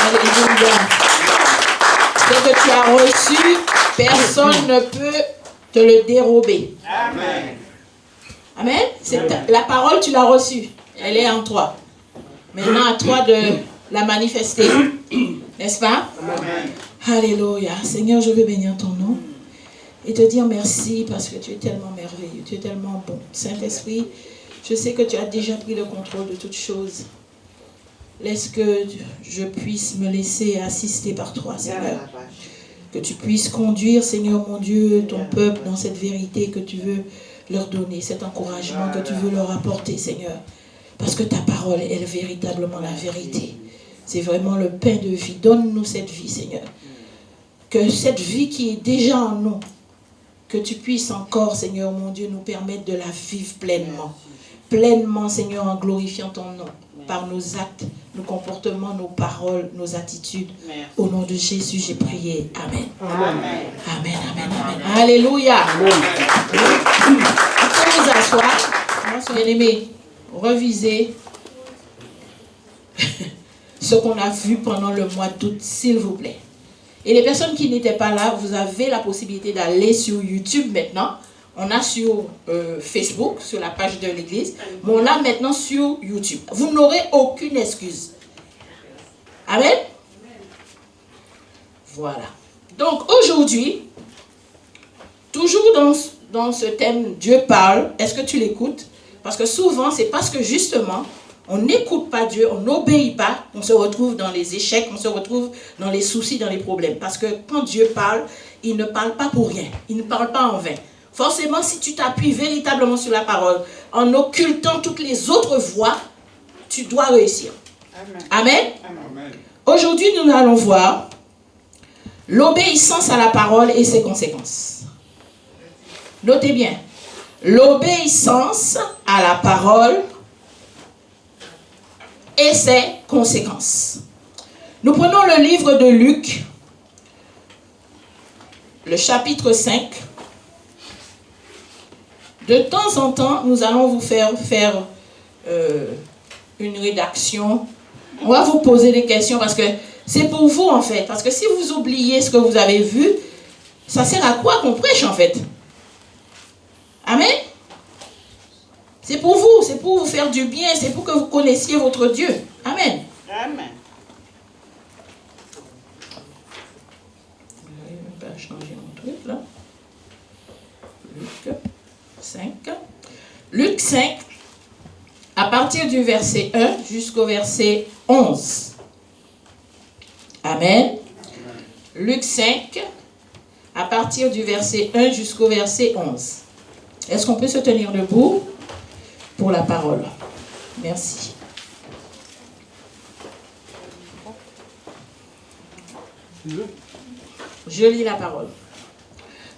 Alléluia. Ce que tu as reçu, personne ne peut te le dérober. Amen. Amen. La parole, tu l'as reçue. Elle est en toi. Maintenant, à toi de la manifester. N'est-ce pas? Amen. Alléluia. Seigneur, je veux bénir ton nom et te dire merci parce que tu es tellement merveilleux. Tu es tellement bon. Saint-Esprit, je sais que tu as déjà pris le contrôle de toutes choses. Laisse que je puisse me laisser assister par toi, Seigneur. Que tu puisses conduire, Seigneur mon Dieu, ton peuple dans cette vérité que tu veux leur donner, cet encouragement que tu veux leur apporter, Seigneur. Parce que ta parole est véritablement la vérité. C'est vraiment le pain de vie. Donne-nous cette vie, Seigneur. Que cette vie qui est déjà en nous, que tu puisses encore, Seigneur mon Dieu, nous permettre de la vivre pleinement. Pleinement, Seigneur, en glorifiant ton nom. Par nos actes, nos comportements, nos paroles, nos attitudes. Au nom de Jésus, j'ai prié. Amen. Amen. Amen, amen, amen. Alléluia. Vous pouvez vous asseoir. Bien-aimés, revisez ce qu'on a vu pendant le mois d'août, s'il vous plaît. Et les personnes qui n'étaient pas là, vous avez la possibilité d'aller sur YouTube maintenant. On a sur Facebook, sur la page de l'église, mais on l'a maintenant sur YouTube. Vous n'aurez aucune excuse. Amen. Voilà. Donc aujourd'hui, toujours dans ce thème, Dieu parle, est-ce que tu l'écoutes? Parce que souvent, c'est parce que justement, on n'écoute pas Dieu, on n'obéit pas, on se retrouve dans les échecs, on se retrouve dans les soucis, dans les problèmes. Parce que quand Dieu parle, il ne parle pas pour rien, il ne parle pas en vain. Forcément, si tu t'appuies véritablement sur la parole, en occultant toutes les autres voies, tu dois réussir. Amen. Amen. Aujourd'hui, nous allons voir l'obéissance à la parole et ses conséquences. Notez bien, l'obéissance à la parole et ses conséquences. Nous prenons le livre de Luc, le chapitre 5. De temps en temps, nous allons vous faire une rédaction. On va vous poser des questions parce que c'est pour vous en fait. Parce que si vous oubliez ce que vous avez vu, ça sert à quoi qu'on prêche en fait? Amen? C'est pour vous faire du bien, c'est pour que vous connaissiez votre Dieu. Amen. Amen. Je vais même pas changer mon truc là. Luc 5. Luc 5, à partir du verset 1 jusqu'au verset 11. Amen. Luc 5, à partir du verset 1 jusqu'au verset 11. Est-ce qu'on peut se tenir debout pour la parole? Merci. Je lis la parole.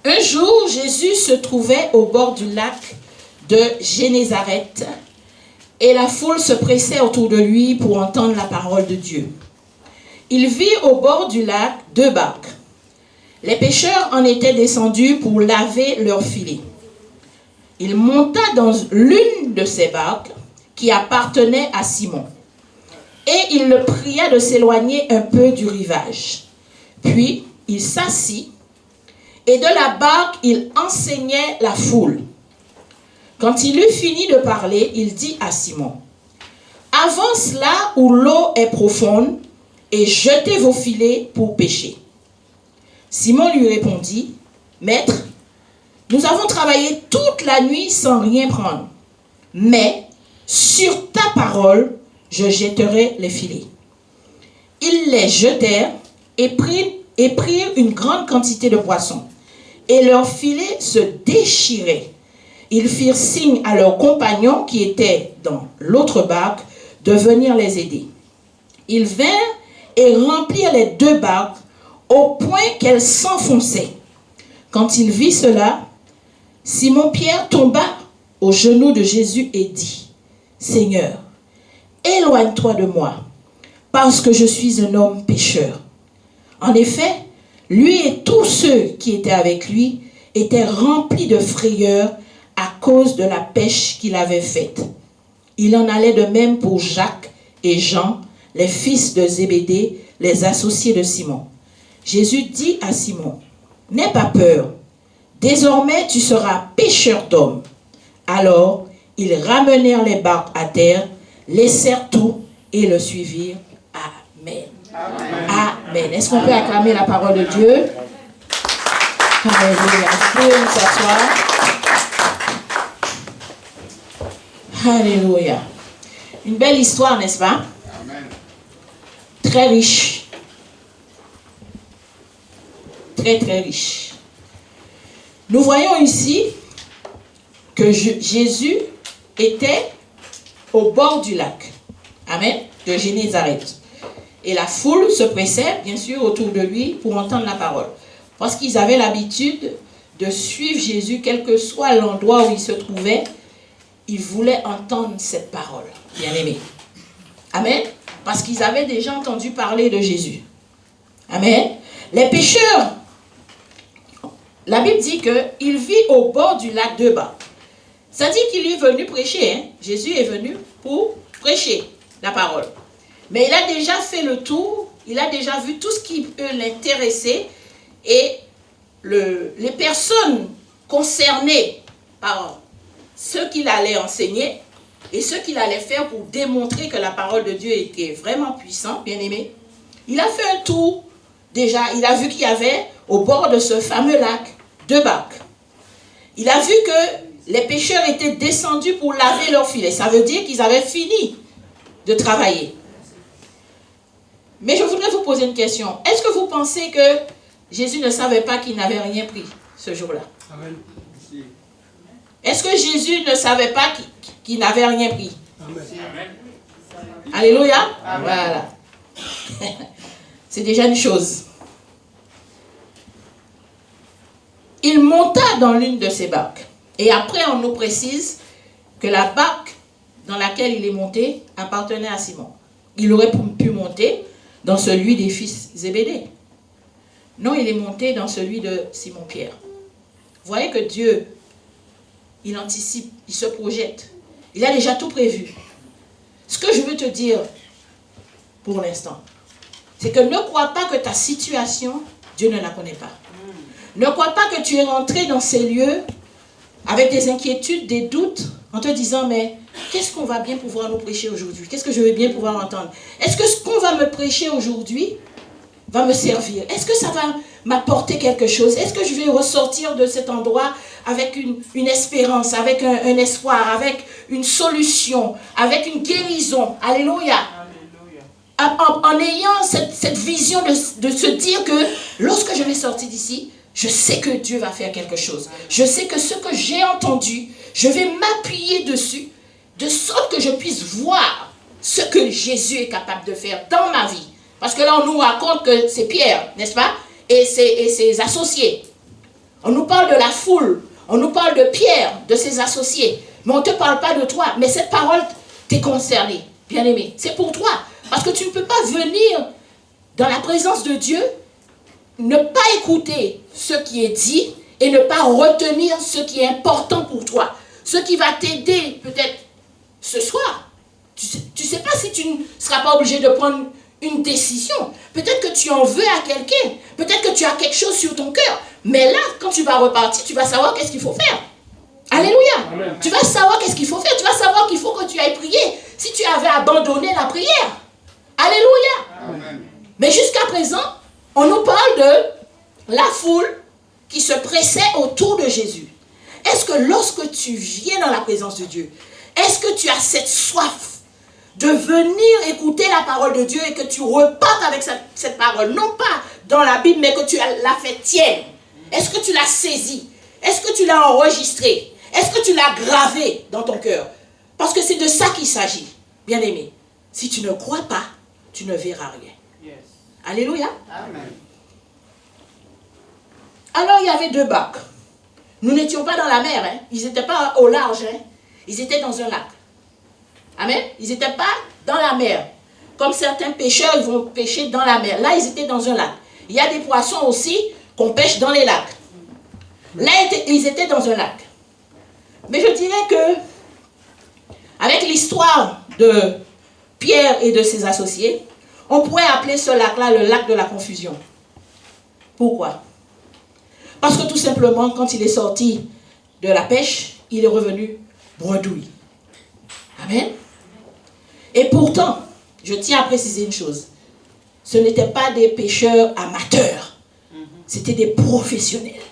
Un jour, Jésus se trouvait au bord du lac de Génézareth et la foule se pressait autour de lui pour entendre la parole de Dieu. Il vit au bord du lac 2 barques. Les pêcheurs en étaient descendus pour laver leurs filets. Il monta dans l'une de ces barques qui appartenait à Simon et il le pria de s'éloigner un peu du rivage. Puis il s'assit et de la barque, il enseignait la foule. Quand il eut fini de parler, il dit à Simon, « Avance là où l'eau est profonde et jetez vos filets pour pêcher. » Simon lui répondit, « Maître, nous avons travaillé toute la nuit sans rien prendre, mais sur ta parole, je jetterai les filets. » Ils les jetèrent et prirent une grande quantité de poissons. Et leurs filets se déchiraient. Ils firent signe à leurs compagnons qui étaient dans l'autre barque de venir les aider. Ils vinrent et remplirent les 2 barques au point qu'elles s'enfonçaient. Quand il vit cela, Simon-Pierre tomba aux genoux de Jésus et dit, « Seigneur, éloigne-toi de moi, parce que je suis un homme pécheur. » En effet, lui et tous ceux qui étaient avec lui étaient remplis de frayeur à cause de la pêche qu'il avait faite. Il en allait de même pour Jacques et Jean, les fils de Zébédée, les associés de Simon. Jésus dit à Simon, « N'aie pas peur, désormais tu seras pêcheur d'hommes. » Alors, ils ramenèrent les barques à terre, laissèrent tout et le suivirent. Amen. Amen. Amen. Est-ce qu'on peut acclamer la parole de Dieu? Alléluia. Pouvez nous s'asseoir. Alléluia. Une belle histoire, n'est-ce pas? Amen. Très riche. Très, très riche. Nous voyons ici que Jésus était au bord du lac. Amen. De Génézareth. Et la foule se pressait, bien sûr, autour de lui pour entendre la parole. Parce qu'ils avaient l'habitude de suivre Jésus, quel que soit l'endroit où il se trouvait. Ils voulaient entendre cette parole, bien-aimés. Amen. Parce qu'ils avaient déjà entendu parler de Jésus. Amen. Les pêcheurs, la Bible dit qu'il vit au bord du lac de Bas. Ça dit qu'il est venu prêcher. Hein? Jésus est venu pour prêcher la parole. Mais il a déjà fait le tour, il a déjà vu tout ce qui peut l'intéresser et les personnes concernées par ce qu'il allait enseigner et ce qu'il allait faire pour démontrer que la parole de Dieu était vraiment puissante, bien aimé. Il a fait un tour, déjà, il a vu qu'il y avait au bord de ce fameux lac 2 barques. Il a vu que les pêcheurs étaient descendus pour laver leurs filets. Ça veut dire qu'ils avaient fini de travailler. Mais je voudrais vous poser une question. Est-ce que vous pensez que Jésus ne savait pas qu'il n'avait rien pris ce jour-là? Amen. Est-ce que Jésus ne savait pas qu'il n'avait rien pris? Amen. Alléluia. Amen. Voilà. C'est déjà une chose. Il monta dans l'une de ces barques. Et après, on nous précise que la barque dans laquelle il est monté appartenait à Simon. Il aurait pu monter dans celui des fils Zébédée. Non, il est monté dans celui de Simon-Pierre. Vous voyez que Dieu, il anticipe, il se projette. Il a déjà tout prévu. Ce que je veux te dire pour l'instant, c'est que ne crois pas que ta situation, Dieu ne la connaît pas. Ne crois pas que tu es rentré dans ces lieux avec des inquiétudes, des doutes, en te disant, mais qu'est-ce qu'on va bien pouvoir nous prêcher aujourd'hui? Qu'est-ce que je vais bien pouvoir entendre? Est-ce que ce qu'on va me prêcher aujourd'hui va me servir? Est-ce que ça va m'apporter quelque chose? Est-ce que je vais ressortir de cet endroit avec une espérance, avec un espoir, avec une solution, avec une guérison? Alléluia. En ayant cette vision de se dire que lorsque je vais sortir d'ici, je sais que Dieu va faire quelque chose. Je sais que ce que j'ai entendu, je vais m'appuyer dessus, de sorte que je puisse voir ce que Jésus est capable de faire dans ma vie. Parce que là, on nous raconte que c'est Pierre, n'est-ce pas? Et ses associés. On nous parle de la foule. On nous parle de Pierre, de ses associés. Mais on ne te parle pas de toi. Mais cette parole t'est concernée, bien-aimé. C'est pour toi. Parce que tu ne peux pas venir dans la présence de Dieu, ne pas écouter ce qui est dit et ne pas retenir ce qui est important pour toi. Ce qui va t'aider peut-être ce soir. Tu ne sais pas si tu ne seras pas obligé de prendre une décision. Peut-être que tu en veux à quelqu'un. Peut-être que tu as quelque chose sur ton cœur. Mais là, quand tu vas repartir, tu vas savoir qu'est-ce qu'il faut faire. Alléluia. Amen. Tu vas savoir qu'est-ce qu'il faut faire. Tu vas savoir qu'il faut que tu ailles prier. Si tu avais abandonné la prière. Alléluia. Amen. Mais jusqu'à présent, on nous parle de la foule qui se pressait autour de Jésus. Est-ce que lorsque tu viens dans la présence de Dieu, est-ce que tu as cette soif de venir écouter la parole de Dieu et que tu repartes avec cette parole, non pas dans la Bible, mais que tu l'as fait tienne? Est-ce que tu l'as saisie? Est-ce que tu l'as enregistrée? Est-ce que tu l'as gravée dans ton cœur? Parce que c'est de ça qu'il s'agit, bien-aimé. Si tu ne crois pas, tu ne verras rien. Yes. Alléluia. Amen. Alors, il y avait 2 barques. Nous n'étions pas dans la mer. Hein. Ils n'étaient pas au large. Hein. Ils étaient dans un lac. Amen. Ils n'étaient pas dans la mer. Comme certains pêcheurs, ils vont pêcher dans la mer. Là, ils étaient dans un lac. Il y a des poissons aussi qu'on pêche dans les lacs. Là, ils étaient dans un lac. Mais je dirais que, avec l'histoire de Pierre et de ses associés, On pourrait appeler ce lac-là le lac de la confusion. Pourquoi? Parce que tout simplement, quand il est sorti de la pêche, il est revenu bredouille. Amen. Et pourtant, je tiens à préciser une chose. Ce n'étaient pas des pêcheurs amateurs. C'était des professionnels.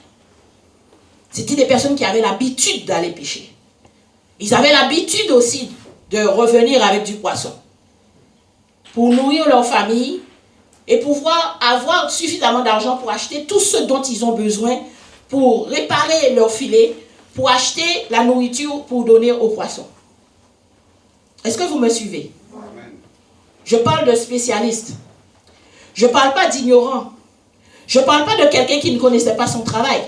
C'était des personnes qui avaient l'habitude d'aller pêcher. Ils avaient l'habitude aussi de revenir avec du poisson pour nourrir leur famille et pouvoir avoir suffisamment d'argent pour acheter tout ce dont ils ont besoin pour réparer leur filet, pour acheter la nourriture pour donner aux poissons. Est-ce que vous me suivez? Amen. Je parle de spécialistes. Je ne parle pas d'ignorants. Je ne parle pas de quelqu'un qui ne connaissait pas son travail.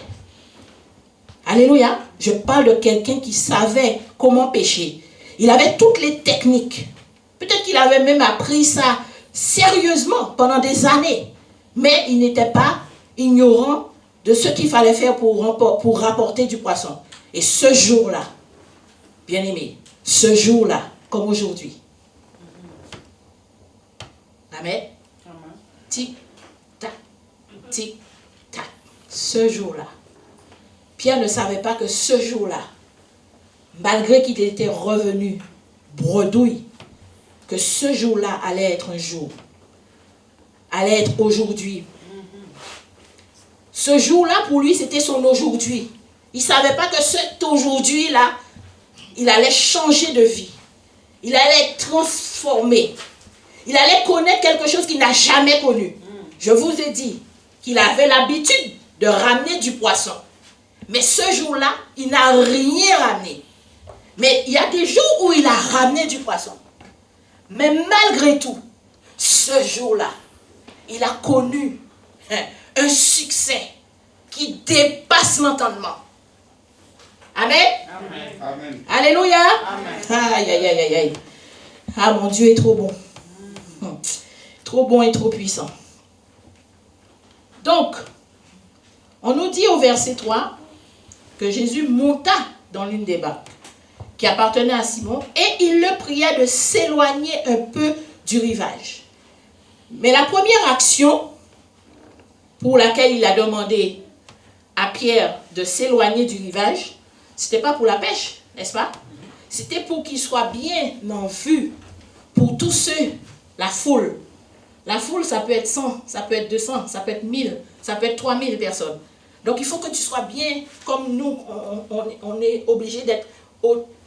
Alléluia. Je parle de quelqu'un qui savait comment pêcher. Il avait toutes les techniques. Peut-être qu'il avait même appris ça sérieusement pendant des années. Mais il n'était pas ignorant de ce qu'il fallait faire pour rapporter du poisson. Et ce jour-là, bien aimé, ce jour-là, comme aujourd'hui. Amen. Tic, tac, tic, tac. Ce jour-là. Pierre ne savait pas que ce jour-là, malgré qu'il était revenu bredouille, que ce jour-là allait être un jour, allait être aujourd'hui. Ce jour-là, pour lui, c'était son aujourd'hui. Il ne savait pas que cet aujourd'hui-là, il allait changer de vie. Il allait être transformé. Il allait connaître quelque chose qu'il n'a jamais connu. Je vous ai dit qu'il avait l'habitude de ramener du poisson. Mais ce jour-là, il n'a rien ramené. Mais il y a des jours où il a ramené du poisson. Mais malgré tout, ce jour-là, il a connu un succès qui dépasse l'entendement. Amen. Amen. Amen. Alléluia. Amen. Aïe, aïe, aïe, aïe. Ah, mon Dieu est trop bon. Trop bon et trop puissant. Donc, on nous dit au verset 3 que Jésus monta dans l'une des barques qui appartenait à Simon et il le pria de s'éloigner un peu du rivage. Mais la première action pour laquelle il a demandé à Pierre de s'éloigner du rivage, c'était pas pour la pêche, n'est-ce pas? C'était pour qu'il soit bien en vue pour tous ceux, la foule. La foule, ça peut être 100, ça peut être 200, ça peut être 1000, ça peut être 3000 personnes. Donc il faut que tu sois bien comme nous, on est obligé d'être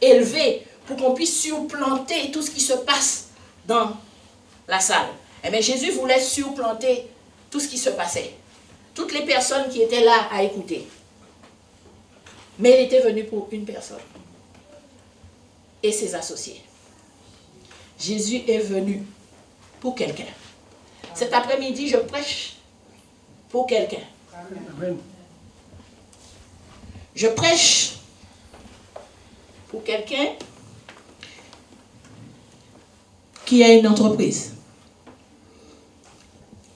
élevé pour qu'on puisse surplanter tout ce qui se passe dans la salle. Eh bien Jésus voulait surplanter tout ce qui se passait. Toutes les personnes qui étaient là à écouter. Mais il était venu pour une personne. Et ses associés. Jésus est venu pour quelqu'un. Cet après-midi, je prêche pour quelqu'un. Amen. Je prêche pour quelqu'un qui a une entreprise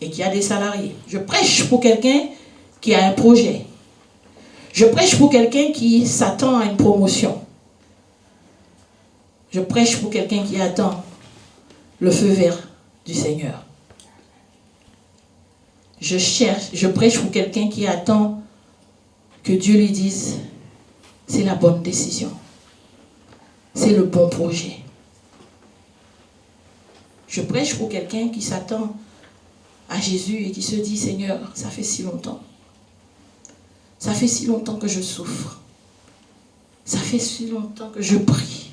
et qui a des salariés. Je prêche pour quelqu'un qui a un projet. Je prêche pour quelqu'un qui s'attend à une promotion. Je prêche pour quelqu'un qui attend le feu vert du Seigneur. Je prêche pour quelqu'un qui attend que Dieu lui dise, c'est la bonne décision. C'est le bon projet. Je prêche pour quelqu'un qui s'attend à Jésus et qui se dit, Seigneur, ça fait si longtemps. Ça fait si longtemps que je souffre. Ça fait si longtemps que je prie.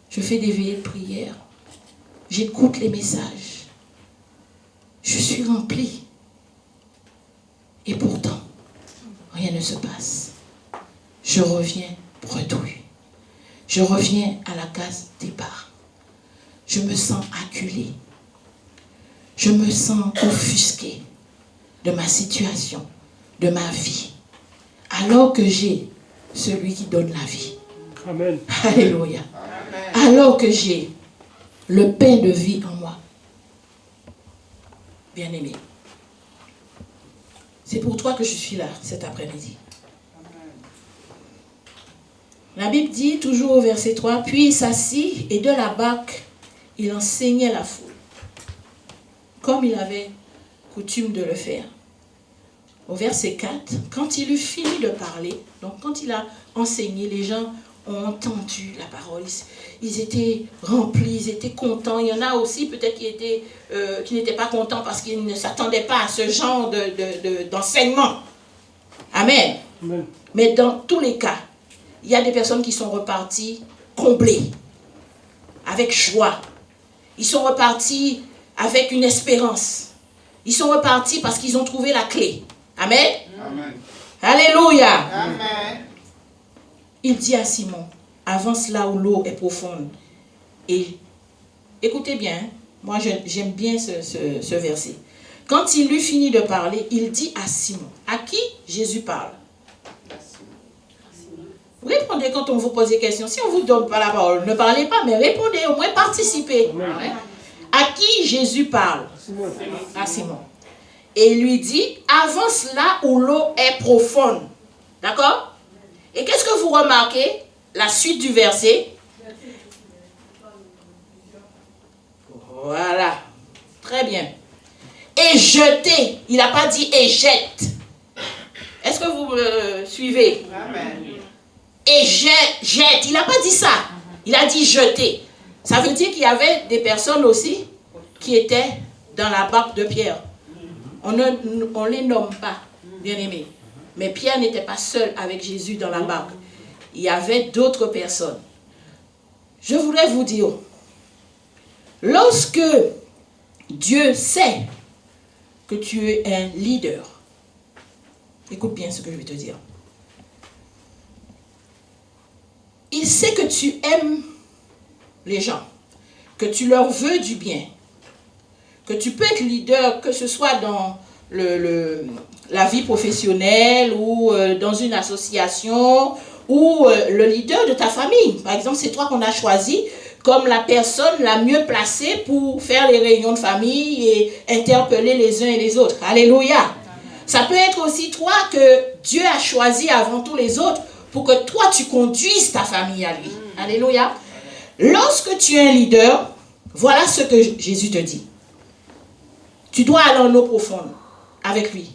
Je fais des veillées de prière. J'écoute les messages. Je suis rempli. Et pourtant, rien ne se passe. Je reviens bredouille. Je reviens à la case départ. Je me sens acculé. Je me sens offusqué de ma situation, de ma vie. Alors que j'ai celui qui donne la vie. Amen. Alléluia. Amen. Alors que j'ai le pain de vie en moi. Bien-aimé. C'est pour toi que je suis là cet après-midi. La Bible dit, toujours au verset 3, puis il s'assit et de la barque, il enseignait la foule. comme il avait coutume de le faire. Au verset 4, quand il eut fini de parler, donc quand il a enseigné, les gens ont entendu la parole. Ils étaient remplis, ils étaient contents. Il y en a aussi peut-être qui n'étaient pas contents parce qu'ils ne s'attendaient pas à ce genre d'enseignement. Amen. Amen. Mais dans tous les cas, il y a des personnes qui sont reparties comblées, avec joie. Ils sont repartis avec une espérance. Ils sont repartis parce qu'ils ont trouvé la clé. Amen. Amen. Alléluia. Amen. Il dit à Simon, avance là où l'eau est profonde. Et écoutez bien, moi j'aime bien ce verset. Quand il eut fini de parler, il dit à Simon, à qui Jésus parle? Répondez quand on vous pose des questions. Si on ne vous donne pas la parole, ne parlez pas, mais répondez, au moins participez. Amen. À qui Jésus parle? Simon. À Simon. Et il lui dit, avance là où l'eau est profonde. D'accord? Et qu'est-ce que vous remarquez? La suite du verset. Voilà. Très bien. Et jeter. Il n'a pas dit et jette. Est-ce que vous me suivez? Amen. Et jette. Il n'a pas dit ça. Il a dit jeter. Ça veut dire qu'il y avait des personnes aussi qui étaient dans la barque de Pierre. On ne les nomme pas, bien aimés. Mais Pierre n'était pas seul avec Jésus dans la barque. Il y avait d'autres personnes. Je voudrais vous dire, lorsque Dieu sait que tu es un leader, écoute bien ce que je vais te dire. Il sait que tu aimes les gens, que tu leur veux du bien, que tu peux être leader, que ce soit dans la vie professionnelle ou dans une association ou le leader de ta famille. Par exemple, c'est toi qu'on a choisi comme la personne la mieux placée pour faire les réunions de famille et interpeller les uns et les autres. Alléluia. Ça peut être aussi toi que Dieu a choisi avant tous les autres pour que toi tu conduises ta famille à lui. Alléluia. Lorsque tu es un leader, voilà ce que Jésus te dit. Tu dois aller en eau profonde avec lui.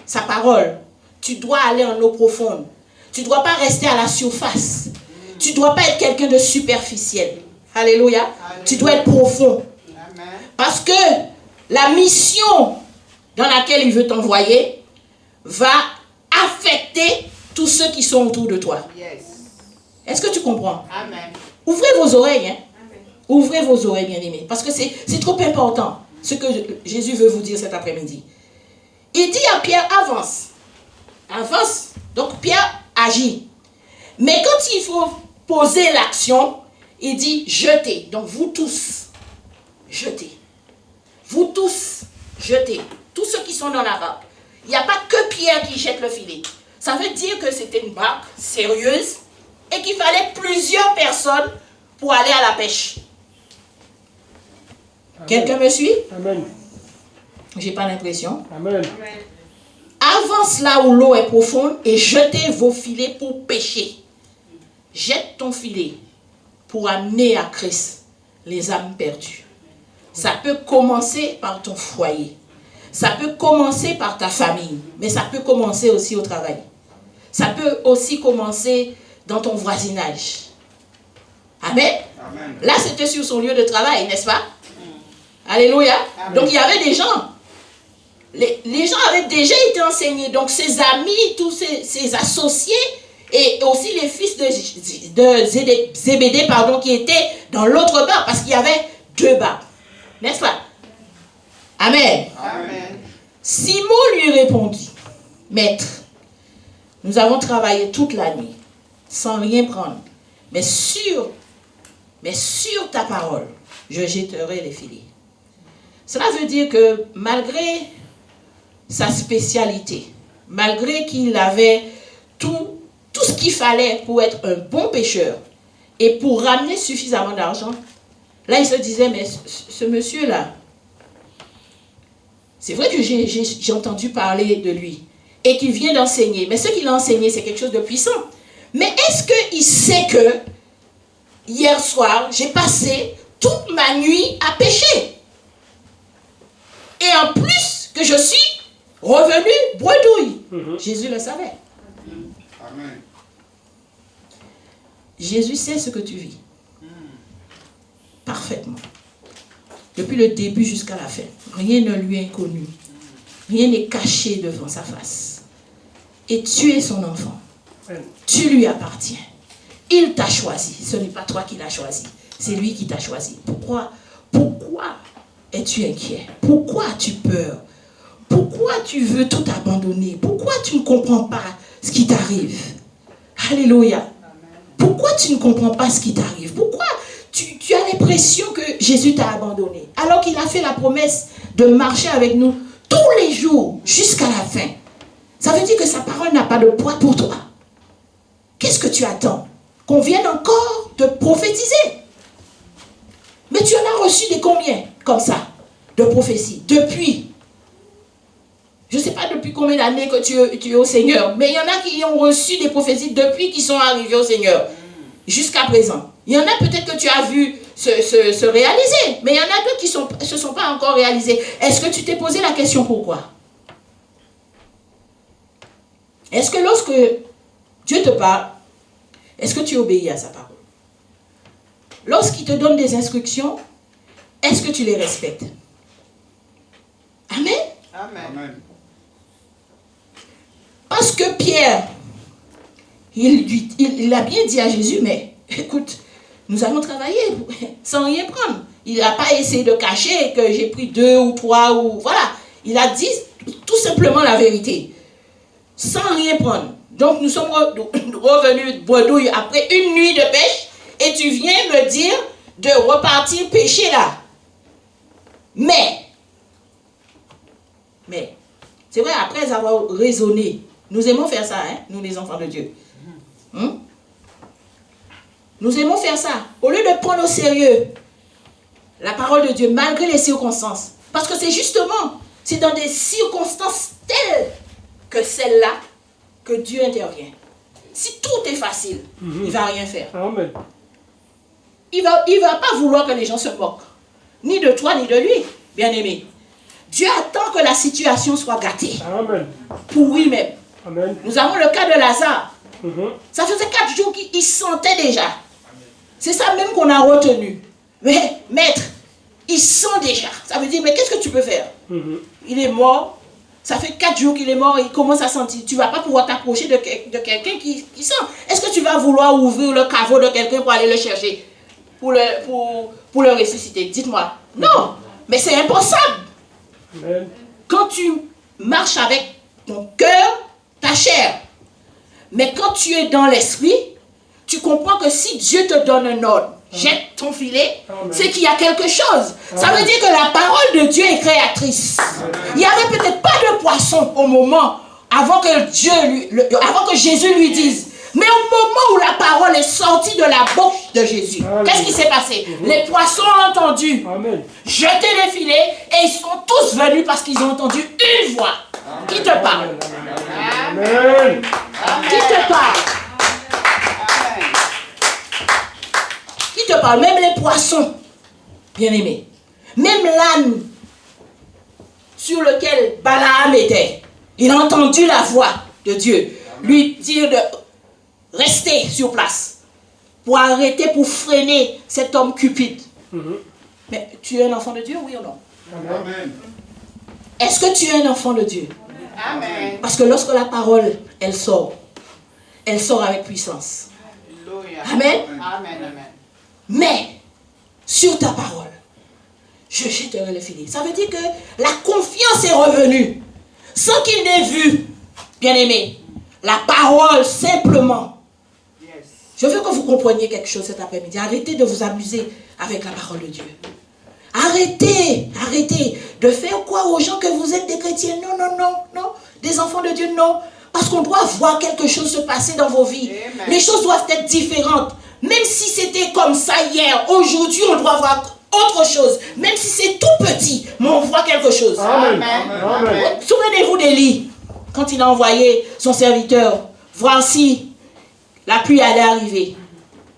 Sa parole. Tu dois aller en eau profonde. Tu ne dois pas rester à la surface. Tu ne dois pas être quelqu'un de superficiel. Alléluia. Tu dois être profond. Amen. Parce que la mission dans laquelle il veut t'envoyer va affecter tous ceux qui sont autour de toi. Yes. Est-ce que tu comprends? Amen. Ouvrez vos oreilles. Hein? Ouvrez vos oreilles, bien-aimés. Parce que c'est trop important ce que Jésus veut vous dire cet après-midi. Il dit à Pierre, avance. Avance. Donc Pierre agit. Mais quand il faut poser l'action, il dit jetez. Donc vous tous, jetez. Vous tous, jetez. Tous ceux qui sont dans la barque. Il n'y a pas que Pierre qui jette le filet. Ça veut dire que c'était une barque sérieuse et qu'il fallait plusieurs personnes pour aller à la pêche. Amen. Quelqu'un me suit? Amen. J'ai pas l'impression. Amen. Avance là où l'eau est profonde et jetez vos filets pour pêcher. Jette ton filet pour amener à Christ les âmes perdues. Ça peut commencer par ton foyer. Ça peut commencer par ta famille. Mais ça peut commencer aussi au travail. Ça peut aussi commencer dans ton voisinage. Amen. Amen. Là, c'était sur son lieu de travail, n'est-ce pas? Alléluia. Amen. Donc, il y avait des gens. Les gens avaient déjà été enseignés. Donc, ses amis, tous ses associés, et aussi les fils de Zébédée, qui étaient dans l'autre barque, parce qu'il y avait deux barques. N'est-ce pas? Amen. Amen. Simon lui répondit, Maître, nous avons travaillé toute la nuit, sans rien prendre, mais sur ta parole, je jetterai les filets. Cela veut dire que malgré sa spécialité, malgré qu'il avait tout ce qu'il fallait pour être un bon pêcheur et pour ramener suffisamment d'argent, là il se disait, mais ce monsieur-là, c'est vrai que j'ai entendu parler de lui et qu'il vient d'enseigner, mais ce qu'il a enseigné, c'est quelque chose de puissant. Mais est-ce qu'il sait que hier soir, j'ai passé toute ma nuit à pêcher? en plus que je suis revenu bredouille. Jésus le savait. Amen. Jésus sait ce que tu vis. Parfaitement. Depuis le début jusqu'à la fin. Rien ne lui est inconnu. Rien n'est caché devant sa face. Et tu es son enfant. Tu lui appartiens. Il t'a choisi. Ce n'est pas toi qui l'as choisi. C'est lui qui t'a choisi. Pourquoi es-tu inquiet? Pourquoi as-tu peur? Pourquoi tu veux tout abandonner? Pourquoi tu ne comprends pas ce qui t'arrive? Alléluia. Pourquoi tu ne comprends pas ce qui t'arrive? Pourquoi tu as l'impression que Jésus t'a abandonné? Alors qu'il a fait la promesse de marcher avec nous tous les jours jusqu'à la fin. Ça veut dire que sa parole n'a pas de poids pour toi. Qu'est-ce que tu attends? Qu'on vienne encore te prophétiser? Mais tu en as reçu des combien comme ça de prophéties depuis? Je ne sais pas depuis combien d'années que tu es au Seigneur, mais il y en a qui ont reçu des prophéties depuis qu'ils sont arrivés au Seigneur, jusqu'à présent. Il y en a peut-être que tu as vu se réaliser, mais il y en a d'autres qui ne se sont pas encore réalisés. Est-ce que tu t'es posé la question pourquoi? Est-ce que lorsque Dieu te parle, est-ce que tu obéis à sa parole? Lorsqu'il te donne des instructions, est-ce que tu les respectes? Amen? Amen. Parce que Pierre, il a bien dit à Jésus, mais écoute, nous allons travailler sans rien prendre. Il n'a pas essayé de cacher que j'ai pris 2 ou 3 ou... Voilà. Il a dit tout simplement la vérité. Sans rien prendre. Donc nous sommes revenus bredouille après une nuit de pêche et tu viens me dire de repartir pêcher là. Mais, c'est vrai, après avoir raisonné, nous aimons faire ça, hein, nous les enfants de Dieu. Nous aimons faire ça. Au lieu de prendre au sérieux la parole de Dieu, malgré les circonstances. Parce que c'est dans des circonstances telles que celle-là que Dieu intervient. Si tout est facile, il ne va rien faire. Amen. Il va pas vouloir que les gens se moquent. Ni de toi, ni de lui, bien-aimé. Dieu attend que la situation soit gâtée. Amen. Pour lui-même. Amen. Nous avons le cas de Lazare. Ça faisait 4 jours qu'il sentait déjà. C'est ça même qu'on a retenu. Mais, maître, il sent déjà. Ça veut dire, mais qu'est-ce que tu peux faire? Il est mort. Ça fait 4 jours qu'il est mort et il commence à sentir. Tu ne vas pas pouvoir t'approcher de quelqu'un qui sent. Est-ce que tu vas vouloir ouvrir le caveau de quelqu'un pour aller le chercher? Pour le ressusciter? Dites-moi. Non. Mais c'est impossible. Amen. Quand tu marches avec ton cœur, ta chair. Mais quand tu es dans l'esprit, tu comprends que si Dieu te donne un ordre, jette ton filet, c'est qu'il y a quelque chose. Ça veut dire que la parole de Dieu est créatrice. Il n'y avait peut-être pas de poisson au moment avant que Jésus lui dise. Mais au moment où la parole est sortie de la bouche de Jésus, qu'est-ce qui s'est passé? Les poissons ont entendu jeter les filets et ils sont tous venus parce qu'ils ont entendu une voix. Qui te parle? Amen. Qui te parle? Qui te parle? Même les poissons, bien-aimés. Même l'âne sur lequel Balaam était, il a entendu la voix de Dieu lui dire de rester sur place pour arrêter, pour freiner cet homme cupide. Mais tu es un enfant de Dieu, oui ou non? Amen. Est-ce que tu es un enfant de Dieu? Amen. Parce que lorsque la parole, elle sort avec puissance. Amen. Amen. Mais, sur ta parole, je jetterai le filet. Ça veut dire que la confiance est revenue. Sans qu'il n'ait vu, bien-aimé, la parole simplement. Je veux que vous compreniez quelque chose cet après-midi. Arrêtez de vous amuser avec la parole de Dieu. Arrêtez de faire quoi aux gens que vous êtes des chrétiens. Non. Des enfants de Dieu, non. Parce qu'on doit voir quelque chose se passer dans vos vies. Amen. Les choses doivent être différentes. Même si c'était comme ça hier, aujourd'hui, on doit voir autre chose. Même si c'est tout petit, mais on voit quelque chose. Amen. Souvenez-vous d'Élie, quand il a envoyé son serviteur voir si la pluie allait arriver.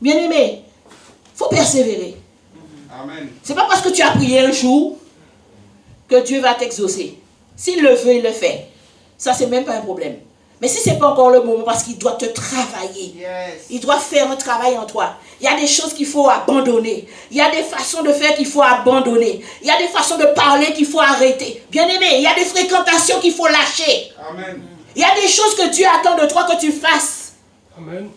Bien-aimé, il faut persévérer. Amen. C'est pas parce que tu as prié un jour que Dieu va t'exaucer. S'il le veut, il le fait. Ça, c'est même pas un problème. Mais si ce n'est pas encore le moment, parce qu'il doit te travailler. Yes. Il doit faire un travail en toi. Il y a des choses qu'il faut abandonner. Il y a des façons de faire qu'il faut abandonner. Il y a des façons de parler qu'il faut arrêter. Bien aimé, il y a des fréquentations qu'il faut lâcher. Amen. Il y a des choses que Dieu attend de toi que tu fasses. Amen.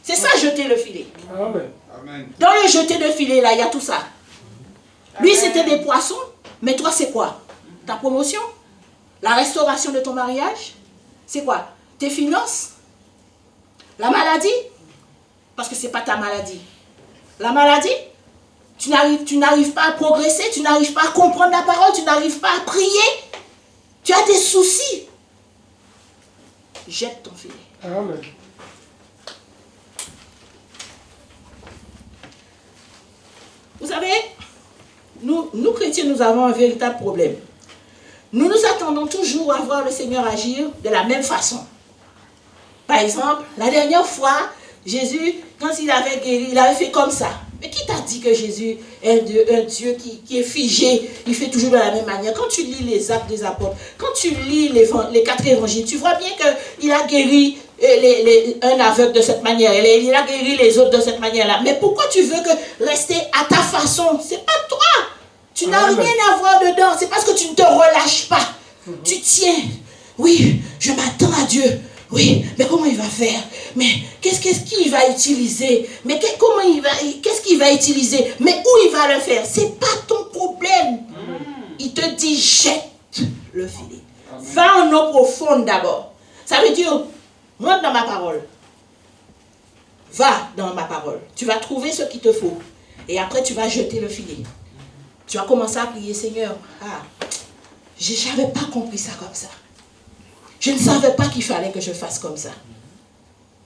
C'est ça, jeter le filet. Amen. Amen. Dans le jeter de filet, là, il y a tout ça. Lui, c'était des poissons. Mais toi, c'est quoi? Ta promotion? La restauration de ton mariage? C'est quoi? Tes finances? La maladie? Parce que ce n'est pas ta maladie. La maladie? Tu n'arrives pas à progresser, tu n'arrives pas à comprendre la parole, tu n'arrives pas à prier. Tu as des soucis. Jette ton filet. Amen. Vous savez, nous chrétiens, nous avons un véritable problème. Nous nous attendons toujours à voir le Seigneur agir de la même façon. Par exemple, la dernière fois, Jésus, quand il avait guéri, il avait fait comme ça. Mais qui t'a dit que Jésus est un Dieu qui est figé, il fait toujours de la même manière? Quand tu lis les actes des apôtres, quand tu lis les 4 évangiles, tu vois bien qu'il a guéri un aveugle de cette manière, il a guéri les autres de cette manière-là. Mais pourquoi tu veux rester à ta façon? C'est pas toi. Tu n'as rien à voir dedans. C'est parce que tu ne te relâches pas. Tu tiens. Oui, je m'attends à Dieu. Oui, mais comment il va faire? Mais qu'est-ce qu'il va utiliser? Mais qu'est-ce qu'il va utiliser? Mais où il va le faire? C'est pas ton problème. Il te dit jette le filet. Va en eau profonde d'abord. Ça veut dire rentre dans ma parole. Va dans ma parole. Tu vas trouver ce qu'il te faut. Et après tu vas jeter le filet. Tu vas commencer à prier, Seigneur. Je n'avais pas compris ça comme ça. Je ne savais pas qu'il fallait que je fasse comme ça.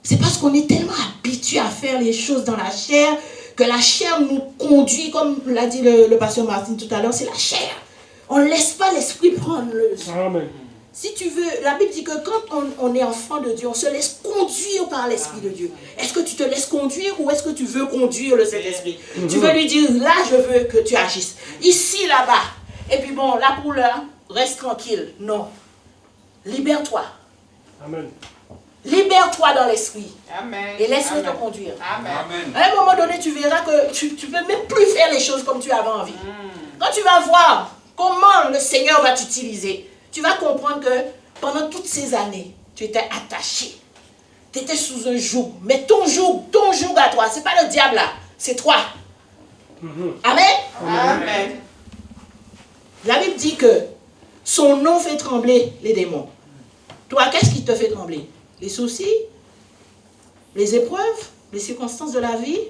C'est parce qu'on est tellement habitué à faire les choses dans la chair que la chair nous conduit, comme l'a dit le pasteur Martin tout à l'heure, c'est la chair. On ne laisse pas l'esprit prendre le... Amen. Si tu veux, la Bible dit que quand on est enfant de Dieu, on se laisse conduire par l'Esprit de Dieu. Est-ce que tu te laisses conduire ou est-ce que tu veux conduire le Saint-Esprit? Tu veux lui dire, là je veux que tu agisses. Ici, là-bas. Et puis bon, là pour là, reste tranquille. Non. Libère-toi. Amen. Libère-toi dans l'Esprit. Amen. Et laisse-le te conduire. Amen. À un moment donné, tu verras que tu ne peux même plus faire les choses comme tu avais envie. Quand tu vas voir comment le Seigneur va t'utiliser, tu vas comprendre que pendant toutes ces années, tu étais attaché. Tu étais sous un joug. Mais ton joug à toi, ce n'est pas le diable là, c'est toi. Amen. Amen. La Bible dit que son nom fait trembler les démons. Toi, qu'est-ce qui te fait trembler? Les soucis? Les épreuves? Les circonstances de la vie?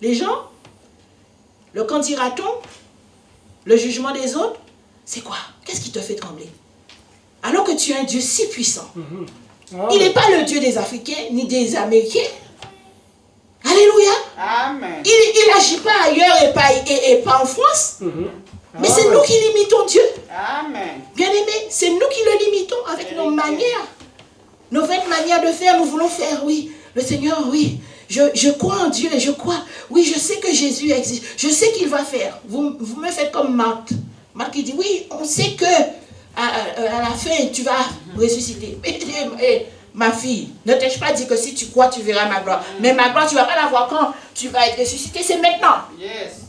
Les gens? Le qu'en dira-t-on? Le jugement des autres? C'est quoi? Qu'est-ce qui te fait trembler? Alors que tu es un Dieu si puissant. Il n'est pas le Dieu des Africains ni des Américains. Alléluia. Amen. Il n'agit pas ailleurs et pas en France. Mais c'est nous qui limitons Dieu. Amen. Bien aimé, c'est nous qui le limitons avec nos manières. Nos vaines manières de faire, nous voulons faire, oui. Le Seigneur, oui. Je crois en Dieu et je crois. Oui, je sais que Jésus existe. Je sais qu'il va faire. Vous me faites comme Marc. Marc qui dit, oui, on sait que à la fin, tu vas ressusciter. Ma fille, ne t'ai-je pas dit que si tu crois, tu verras ma gloire. Mais ma gloire, tu ne vas pas la voir quand tu vas être ressuscité, c'est maintenant. Yes.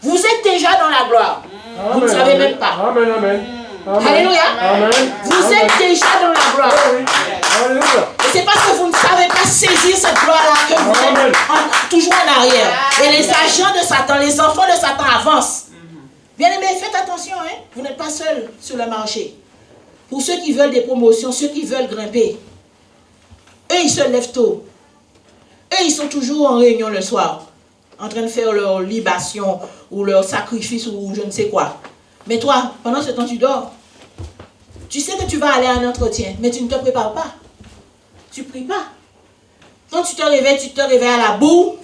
Vous êtes déjà dans la gloire. Vous ne savez même pas. Amen, amen. Alléluia. Amen. Vous êtes déjà dans la gloire. Alléluia. Et c'est parce que vous ne savez pas saisir cette gloire-là que vous êtes toujours en arrière. Et les agents de Satan, les enfants de Satan avancent. Bien aimé, faites attention, hein? Vous n'êtes pas seul sur le marché. Pour ceux qui veulent des promotions, ceux qui veulent grimper, eux, ils se lèvent tôt. Eux, ils sont toujours en réunion le soir, en train de faire leur libation ou leur sacrifice ou je ne sais quoi. Mais toi, pendant ce temps, tu dors. Tu sais que tu vas aller à un entretien, mais tu ne te prépares pas. Tu ne pries pas. Quand tu te réveilles à la boue.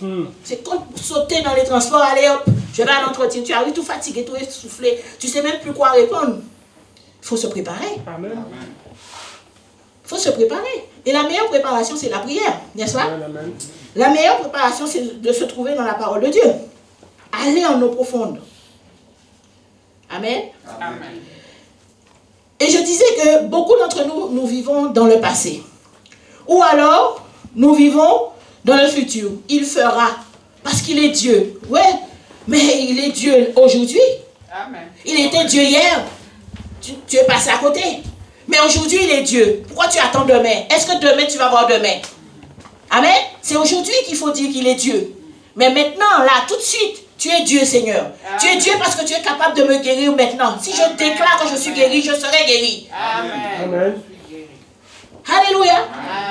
C'est comme sauter dans les transports, allez hop, je vais à l'entretien. Tu arrives tout fatigué, tout essoufflé. Tu ne sais même plus quoi répondre. Il faut se préparer. Amen. Il faut se préparer. Et la meilleure préparation, c'est la prière, n'est-ce pas? Amen. La meilleure préparation, c'est de se trouver dans la parole de Dieu. Aller en eau profonde. Amen. Amen. Et je disais que beaucoup d'entre nous, nous vivons dans le passé. Ou alors, nous vivons dans le futur. Il fera. Parce qu'il est Dieu. Ouais, mais il est Dieu aujourd'hui. Amen. Il était Dieu hier. Tu es passé à côté. Mais aujourd'hui, il est Dieu. Pourquoi tu attends demain? Est-ce que demain, tu vas voir demain? Amen. C'est aujourd'hui qu'il faut dire qu'il est Dieu. Mais maintenant, là, tout de suite, tu es Dieu, Seigneur. Amen. Tu es Dieu parce que tu es capable de me guérir maintenant. Si je déclare que je suis guéri, je serai guéri. Amen. Amen. Alléluia.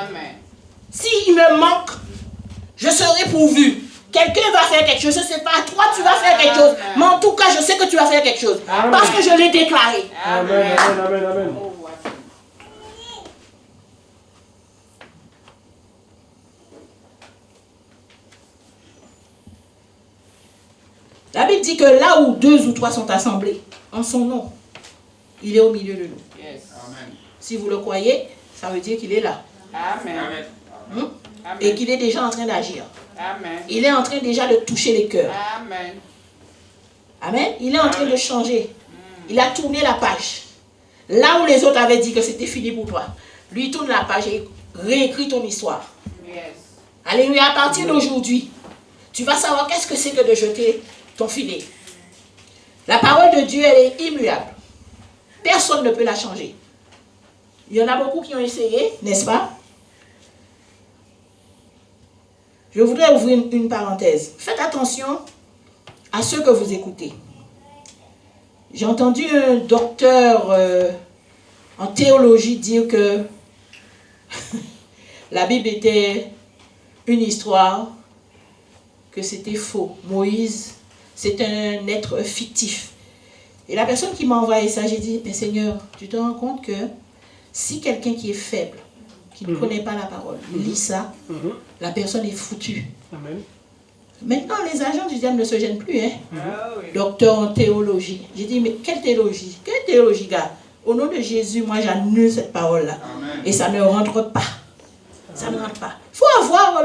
Amen. S'il me manque, je serai pourvu. Quelqu'un va faire quelque chose, je ne sais pas, toi tu vas faire quelque chose. Mais en tout cas, je sais que tu vas faire quelque chose. Amen. Parce que je l'ai déclaré. Amen. Amen. Amen. Amen. Oh, voici. La Bible dit que là où 2 ou 3 sont assemblés, en son nom, il est au milieu de nous. Yes. Amen. Si vous le croyez, ça veut dire qu'il est là. Amen. Amen. Hein? Amen. Et qu'il est déjà en train d'agir. Amen. Il est en train déjà de toucher les cœurs. Amen. Amen. Il est en train de changer. Il a tourné la page. Là où les autres avaient dit que c'était fini pour toi, lui tourne la page et réécrit ton histoire. Yes. Alléluia. À partir d'aujourd'hui, tu vas savoir qu'est-ce que c'est que de jeter ton filet. La parole de Dieu, elle est immuable. Personne ne peut la changer. Il y en a beaucoup qui ont essayé, n'est-ce pas? Je voudrais ouvrir une parenthèse. Faites attention à ceux que vous écoutez. J'ai entendu un docteur en théologie dire que la Bible était une histoire, que c'était faux. Moïse, c'est un être fictif. Et la personne qui m'a envoyé ça, j'ai dit, mais Seigneur, tu te rends compte que si quelqu'un qui est faible, qui ne connaît pas la parole, lit ça, la personne est foutue. Amen. Maintenant, les agents du diable ne se gênent plus, hein. Ah oui. Docteur en théologie. J'ai dit, mais quelle théologie? Quelle théologie, gars? Au nom de Jésus, moi, j'annule cette parole-là. Amen. Et ça ne rentre pas. Ça ne rentre pas. Il faut avoir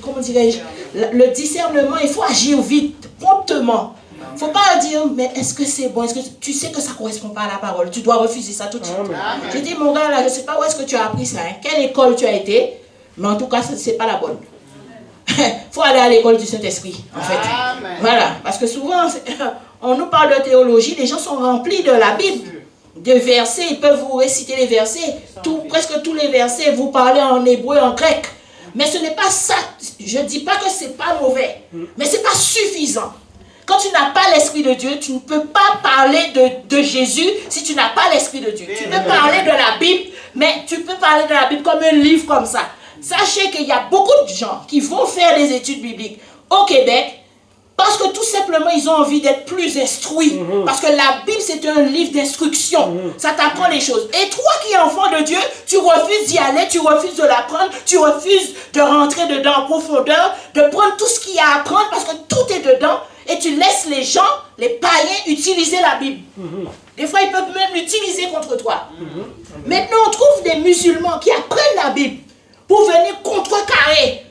comment dirais-je, le discernement. Il faut agir vite, promptement. Il ne faut pas dire, mais est-ce que c'est bon? Est-ce que tu sais que ça ne correspond pas à la parole? Tu dois refuser ça tout de suite. Amen. Amen. J'ai dit, mon gars, là, je ne sais pas où est-ce que tu as appris ça. Hein? Quelle école tu as été? Mais en tout cas, ce n'est pas la bonne. Il faut aller à l'école du Saint-Esprit, en fait. Amen. Voilà, parce que souvent, on nous parle de théologie, les gens sont remplis de la Bible, de versets, ils peuvent vous réciter les versets, presque tous les versets, vous parlez en hébreu, en grec. Mais ce n'est pas ça, je ne dis pas que ce n'est pas mauvais, mais ce n'est pas suffisant. Quand tu n'as pas l'Esprit de Dieu, tu ne peux pas parler de Jésus si tu n'as pas l'Esprit de Dieu. Tu peux parler de la Bible, mais tu peux parler de la Bible comme un livre comme ça. Sachez qu'il y a beaucoup de gens qui vont faire des études bibliques au Québec parce que tout simplement ils ont envie d'être plus instruits. Parce que la Bible c'est un livre d'instruction. Ça t'apprend les choses. Et toi qui es enfant de Dieu, tu refuses d'y aller, tu refuses de l'apprendre, tu refuses de rentrer dedans en profondeur, de prendre tout ce qu'il y a à apprendre parce que tout est dedans et tu laisses les gens, les païens, utiliser la Bible. Des fois ils peuvent même l'utiliser contre toi. Maintenant on trouve des musulmans qui apprennent la Bible pour venir contrecarrer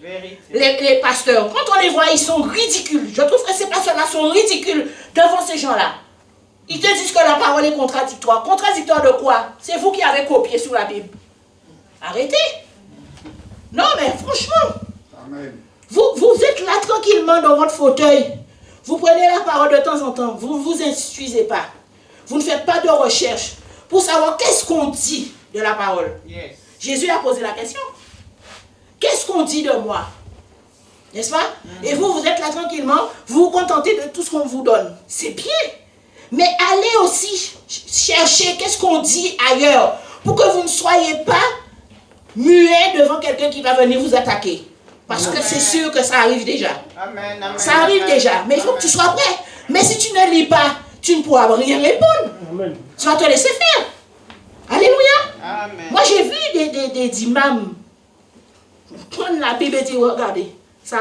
les pasteurs. Quand on les voit, ils sont ridicules. Je trouve que ces pasteurs-là sont ridicules devant ces gens-là. Ils te disent que la parole est contradictoire. Contradictoire de quoi? C'est vous qui avez copié sur la Bible. Arrêtez. Non, mais franchement, Amen. vous êtes là tranquillement dans votre fauteuil. Vous prenez la parole de temps en temps. Vous ne vous instruisez pas. Vous ne faites pas de recherche pour savoir qu'est-ce qu'on dit de la parole. Yes. Jésus a posé la question. Qu'est-ce qu'on dit de moi? N'est-ce pas? Et vous êtes là tranquillement, vous vous contentez de tout ce qu'on vous donne. C'est bien. Mais allez aussi chercher qu'est-ce qu'on dit ailleurs pour que vous ne soyez pas muet devant quelqu'un qui va venir vous attaquer. Parce que c'est sûr que ça arrive déjà. Amen. Amen. Ça arrive déjà. Mais il faut que tu sois prêt. Mais si tu ne lis pas, tu ne pourras rien répondre. Amen. Tu vas te laisser faire. Alléluia. Amen. Moi, j'ai vu des imams prendre la Bible et dire, regardez, ça.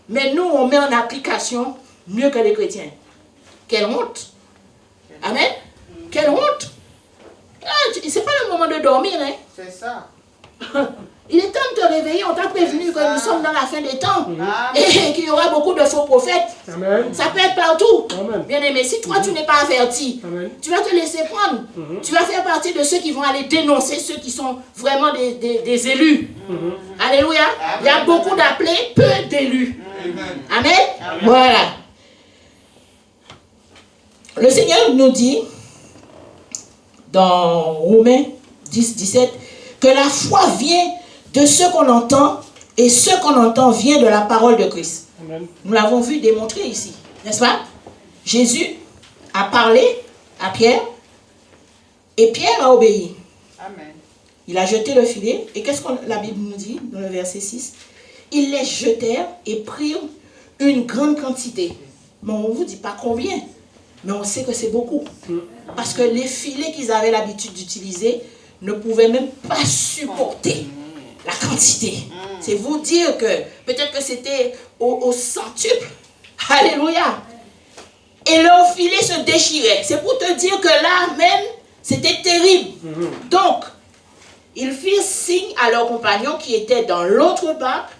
Mais nous, on met en application mieux que les chrétiens. Quelle honte. Amen. Quelle honte. Ah, c'est pas le moment de dormir, hein. C'est ça. Il est temps de te réveiller. On t'a prévenu que nous sommes dans la fin des temps. Amen. Et qu'il y aura beaucoup de faux prophètes. Amen. Ça peut être partout. Amen. Bien aimé, si toi tu n'es pas averti, Amen. tu vas te laisser prendre. Tu vas faire partie de ceux qui vont aller dénoncer ceux qui sont vraiment des élus. Alléluia. Il y a beaucoup d'appelés, peu d'élus. Amen. Voilà. Le Seigneur nous dit dans Romains 10, 17 que la foi vient de ce qu'on entend et ce qu'on entend vient de la parole de Christ. Amen. Nous l'avons vu démontrer ici, n'est-ce pas? Jésus a parlé à Pierre et Pierre a obéi. Amen. Il a jeté le filet et qu'est-ce que la Bible nous dit dans le verset 6? Ils les jetèrent et prirent une grande quantité. Mais on ne vous dit pas combien, mais on sait que c'est beaucoup. Parce que les filets qu'ils avaient l'habitude d'utiliser ne pouvaient même pas supporter la quantité. C'est vous dire que peut-être que c'était au centuple. Alléluia. Et leur filet se déchirait. C'est pour te dire que là même, c'était terrible. Donc, ils firent signe à leurs compagnons qui étaient dans l'autre barque.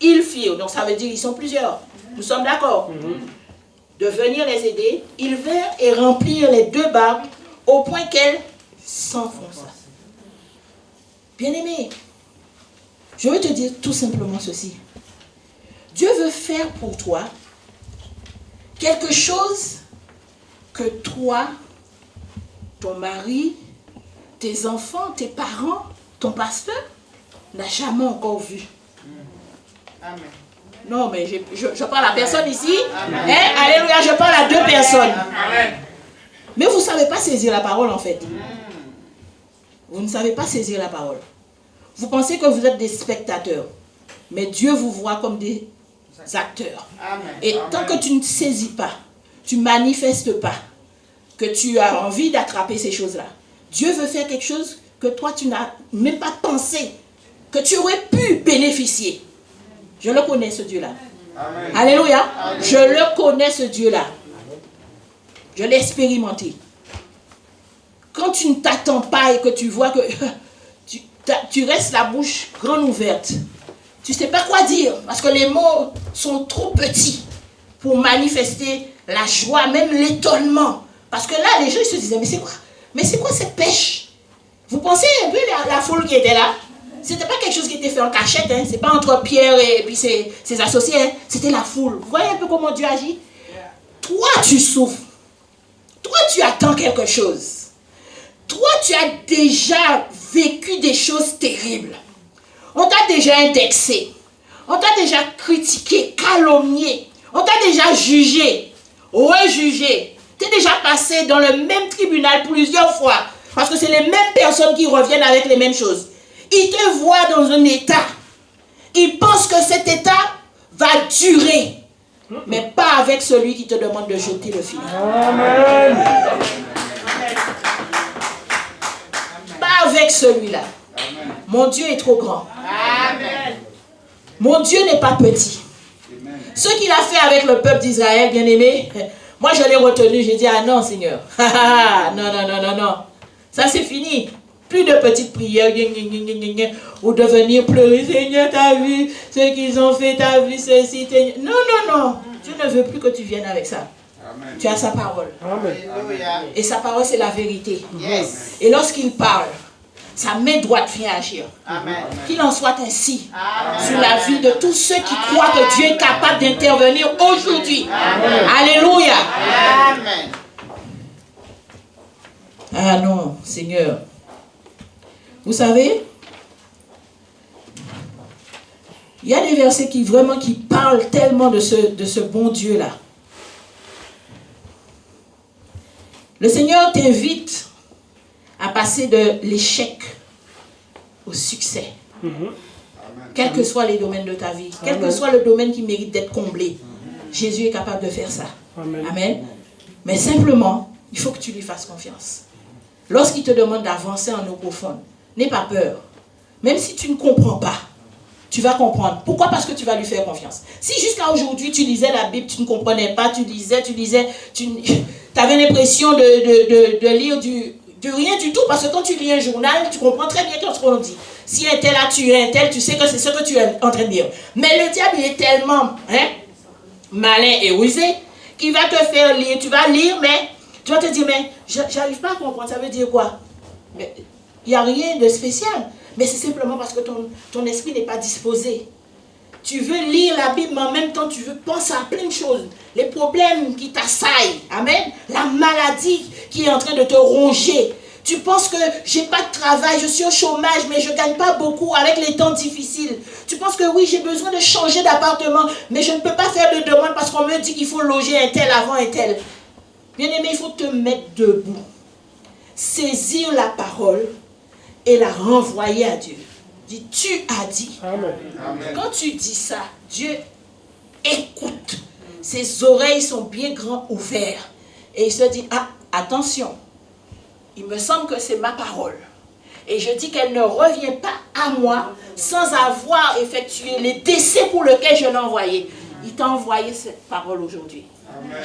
Ils firent, donc ça veut dire qu'ils sont plusieurs. Nous sommes d'accord. De venir les aider. Ils vinrent et remplirent les deux barques au point qu'elles s'enfonçaient. Bien-aimé, je veux te dire tout simplement ceci. Dieu veut faire pour toi quelque chose que toi, ton mari, tes enfants, tes parents, ton pasteur n'a jamais encore vu. Amen. Non, mais je parle à personne ici. Hein? Alléluia, je parle à deux personnes. Amen. Mais vous ne savez pas saisir la parole en fait. Vous ne savez pas saisir la parole. Vous pensez que vous êtes des spectateurs. Mais Dieu vous voit comme des acteurs. Amen. Et tant que tu ne saisis pas, tu ne manifestes pas que tu as envie d'attraper ces choses-là, Dieu veut faire quelque chose que toi tu n'as même pas pensé, que tu aurais pu bénéficier. Je le connais ce Dieu-là. Amen. Alléluia. Je le connais ce Dieu-là. Je l'ai expérimenté. Quand tu ne t'attends pas et que tu vois que tu restes la bouche grande ouverte, tu ne sais pas quoi dire parce que les mots sont trop petits pour manifester la joie, même l'étonnement. Parce que là, les gens ils se disaient, mais c'est quoi cette pêche? Vous pensez un peu la foule qui était là? C'était pas quelque chose qui était fait en cachette, hein. C'est pas entre Pierre et puis ses associés, hein. C'était la foule. Vous voyez un peu comment Dieu agit? Toi, tu souffres. Toi, tu attends quelque chose. Toi, tu as déjà vécu des choses terribles. On t'a déjà indexé. On t'a déjà critiqué, calomnié. On t'a déjà jugé, rejugé. Tu es déjà passé dans le même tribunal plusieurs fois. Parce que c'est les mêmes personnes qui reviennent avec les mêmes choses. Ils te voient dans un état. Ils pensent que cet état va durer. Mais pas avec celui qui te demande de jeter le filet. Amen. Pas avec celui-là. Mon Dieu est trop grand. Amen. Mon Dieu n'est pas petit. Ce qu'il a fait avec le peuple d'Israël, bien aimé, moi je l'ai retenu. J'ai dit, ah non Seigneur. Non. Ça c'est fini. Plus de petites prières, ou de venir pleurer, Seigneur, t'as vu ce qu'ils ont fait, t'as vu ceci. Non. Dieu ne veut plus que tu viennes avec ça. Amen. Tu as sa parole. Amen. Alléluia. Et sa parole, c'est la vérité. Yes. Et lorsqu'il parle, sa main droite vient agir. Amen. Qu'il en soit ainsi Amen. sur la vie de tous ceux qui croient que Dieu est capable d'intervenir aujourd'hui. Alléluia. Amen. Ah non, Seigneur. Vous savez, il y a des versets qui parlent tellement de ce bon Dieu-là. Le Seigneur t'invite à passer de l'échec au succès. Quels que soient les domaines de ta vie, quel que soit le domaine qui mérite d'être comblé, Jésus est capable de faire ça. Amen. Amen. Mais simplement, il faut que tu lui fasses confiance. Lorsqu'il te demande d'avancer en eau profonde, n'aie pas peur. Même si tu ne comprends pas, tu vas comprendre. Pourquoi? Parce que tu vas lui faire confiance. Si jusqu'à aujourd'hui, tu lisais la Bible, tu ne comprenais pas, tu lisais, tu avais l'impression de lire du De rien du tout, parce que quand tu lis un journal, tu comprends très bien ce qu'on dit. Si un tel a tué un tel, tu sais que c'est ce que tu es en train de dire. Mais le diable, il est tellement malin et rusé qu'il va te faire lire. Tu vas lire, mais tu vas te dire, mais j'arrive pas à comprendre, ça veut dire quoi? Mais il n'y a rien de spécial. Mais c'est simplement parce que ton esprit n'est pas disposé. Tu veux lire la Bible, mais en même temps, tu veux penser à plein de choses. Les problèmes qui t'assaillent. Amen. La maladie qui est en train de te ronger. Tu penses que j'ai pas de travail, je suis au chômage, mais je ne gagne pas beaucoup avec les temps difficiles. Tu penses que oui, j'ai besoin de changer d'appartement, mais je ne peux pas faire de demande parce qu'on me dit qu'il faut loger un tel avant un tel. Bien-aimé, il faut te mettre debout. Saisir la parole et la renvoyer à Dieu. Dis, tu as dit. Amen. Quand tu dis ça, Dieu écoute. Ses oreilles sont bien grands ouvertes. Et il se dit, ah, attention, il me semble que c'est ma parole. Et je dis qu'elle ne revient pas à moi sans avoir effectué les décès pour lesquels je l'ai envoyé. Il t'a envoyé cette parole aujourd'hui.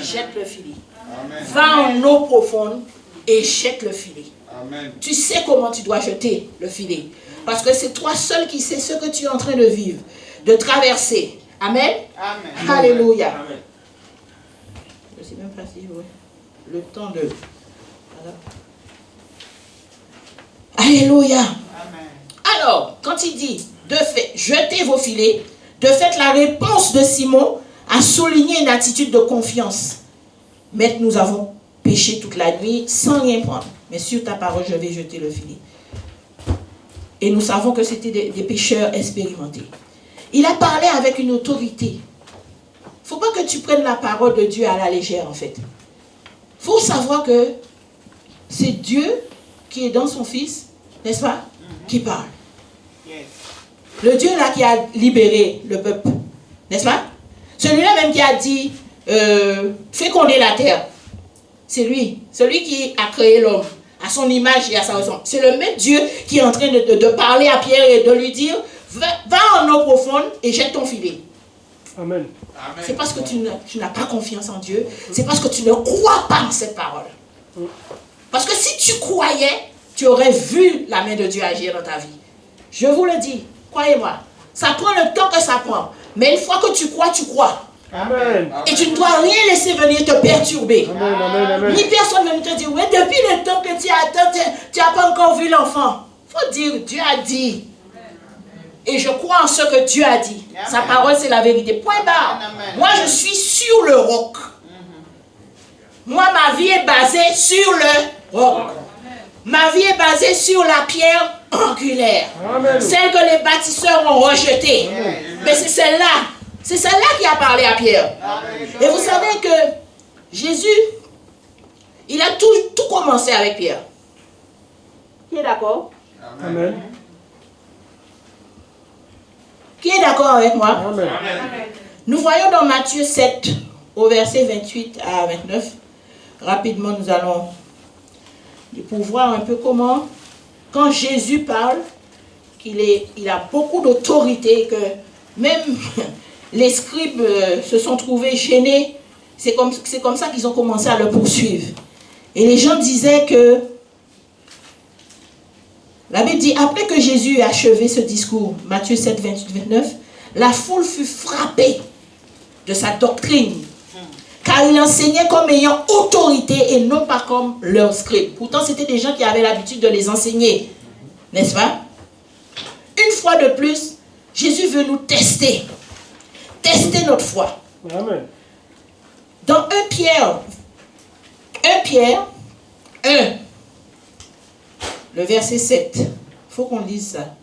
Jette le filet. Amen. Va en eau profonde et jette le filet. Amen. Tu sais comment tu dois jeter le filet. Parce que c'est toi seul qui sais ce que tu es en train de vivre, de traverser. Amen. Amen. Alléluia. Amen. Je ne sais même pas si le temps de... Voilà. Alléluia. Amen. Alors, quand il dit, de fait, jetez vos filets, de fait, la réponse de Simon a souligné une attitude de confiance. Maître, nous avons péché toute la nuit sans rien prendre. Mais sur ta parole, je vais jeter le filet. Et nous savons que c'était des pécheurs expérimentés. Il a parlé avec une autorité. Il ne faut pas que tu prennes la parole de Dieu à la légère, en fait. Il faut savoir que c'est Dieu qui est dans son Fils, n'est-ce pas, qui parle. Yes. Le Dieu là qui a libéré le peuple, n'est-ce pas? Celui-là même qui a dit, féconder la terre. C'est lui, celui qui a créé l'homme à son image et à sa ressemblance. C'est le même Dieu qui est en train de parler à Pierre et de lui dire, va en eau profonde et jette ton filet. Amen. C'est parce que tu n'as pas confiance en Dieu. C'est parce que tu ne crois pas en cette parole. Parce que si tu croyais, tu aurais vu la main de Dieu agir dans ta vie. Je vous le dis, croyez-moi. Ça prend le temps que ça prend. Mais une fois que tu crois, tu crois. Amen. Et tu ne dois rien laisser venir te perturber. Amen. Amen. Amen. Ni personne ne te dire, oui, depuis le temps que tu attends, tu n'as pas encore vu l'enfant. Il faut dire, Dieu a dit. Et je crois en ce que Dieu a dit. Sa parole, c'est la vérité. Point barre. Moi, je suis sur le roc. Moi, ma vie est basée sur le roc. Ma vie est basée sur la pierre angulaire. Amen. Celle que les bâtisseurs ont rejetée. Mais c'est celle-là. C'est celle-là qui a parlé à Pierre. Et vous savez que Jésus, il a tout commencé avec Pierre. Qui est d'accord? Amen. Qui est d'accord avec moi? Amen. Nous voyons dans Matthieu 7, au verset 28 à 29. Rapidement, nous allons pour voir un peu comment, quand Jésus parle, il a beaucoup d'autorité, que même les scribes se sont trouvés gênés. C'est comme ça qu'ils ont commencé à le poursuivre. Et les gens disaient que, la Bible dit, après que Jésus ait achevé ce discours, Matthieu 7, 28, 29, la foule fut frappée de sa doctrine, car il enseignait comme ayant autorité et non pas comme leurs scribes. Pourtant, c'était des gens qui avaient l'habitude de les enseigner, n'est-ce pas? Une fois de plus, Jésus veut nous tester notre foi. Amen. Dans 1 Pierre 1, le verset 7, il faut qu'on lise ça.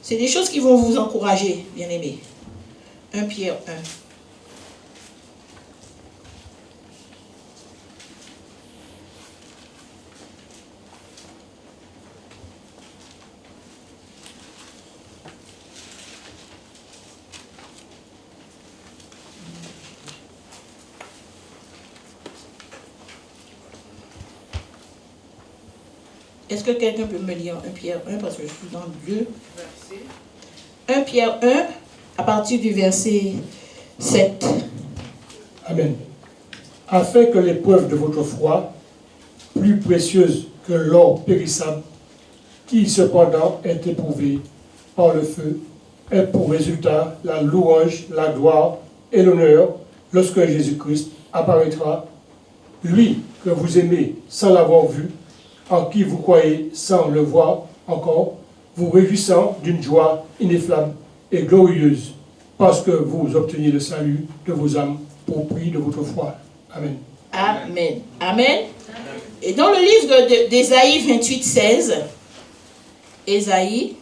C'est des choses qui vont vous encourager, bien-aimés. 1 Pierre 1. Est-ce que quelqu'un peut me lire 1 Pierre 1 parce que je suis dans le 2. 1 Pierre 1 à partir du verset 7. Amen. Afin que l'épreuve de votre foi, plus précieuse que l'or périssable, qui cependant est éprouvé par le feu, est pour résultat la louange, la gloire et l'honneur lorsque Jésus-Christ apparaîtra, lui que vous aimez sans l'avoir vu, en qui vous croyez sans le voir encore, vous réjouissant d'une joie ineffable et glorieuse, parce que vous obtenez le salut de vos âmes pour prix de votre foi. Amen. Amen. Amen. Et dans le livre d'Ésaïe 28, 16, Ésaïe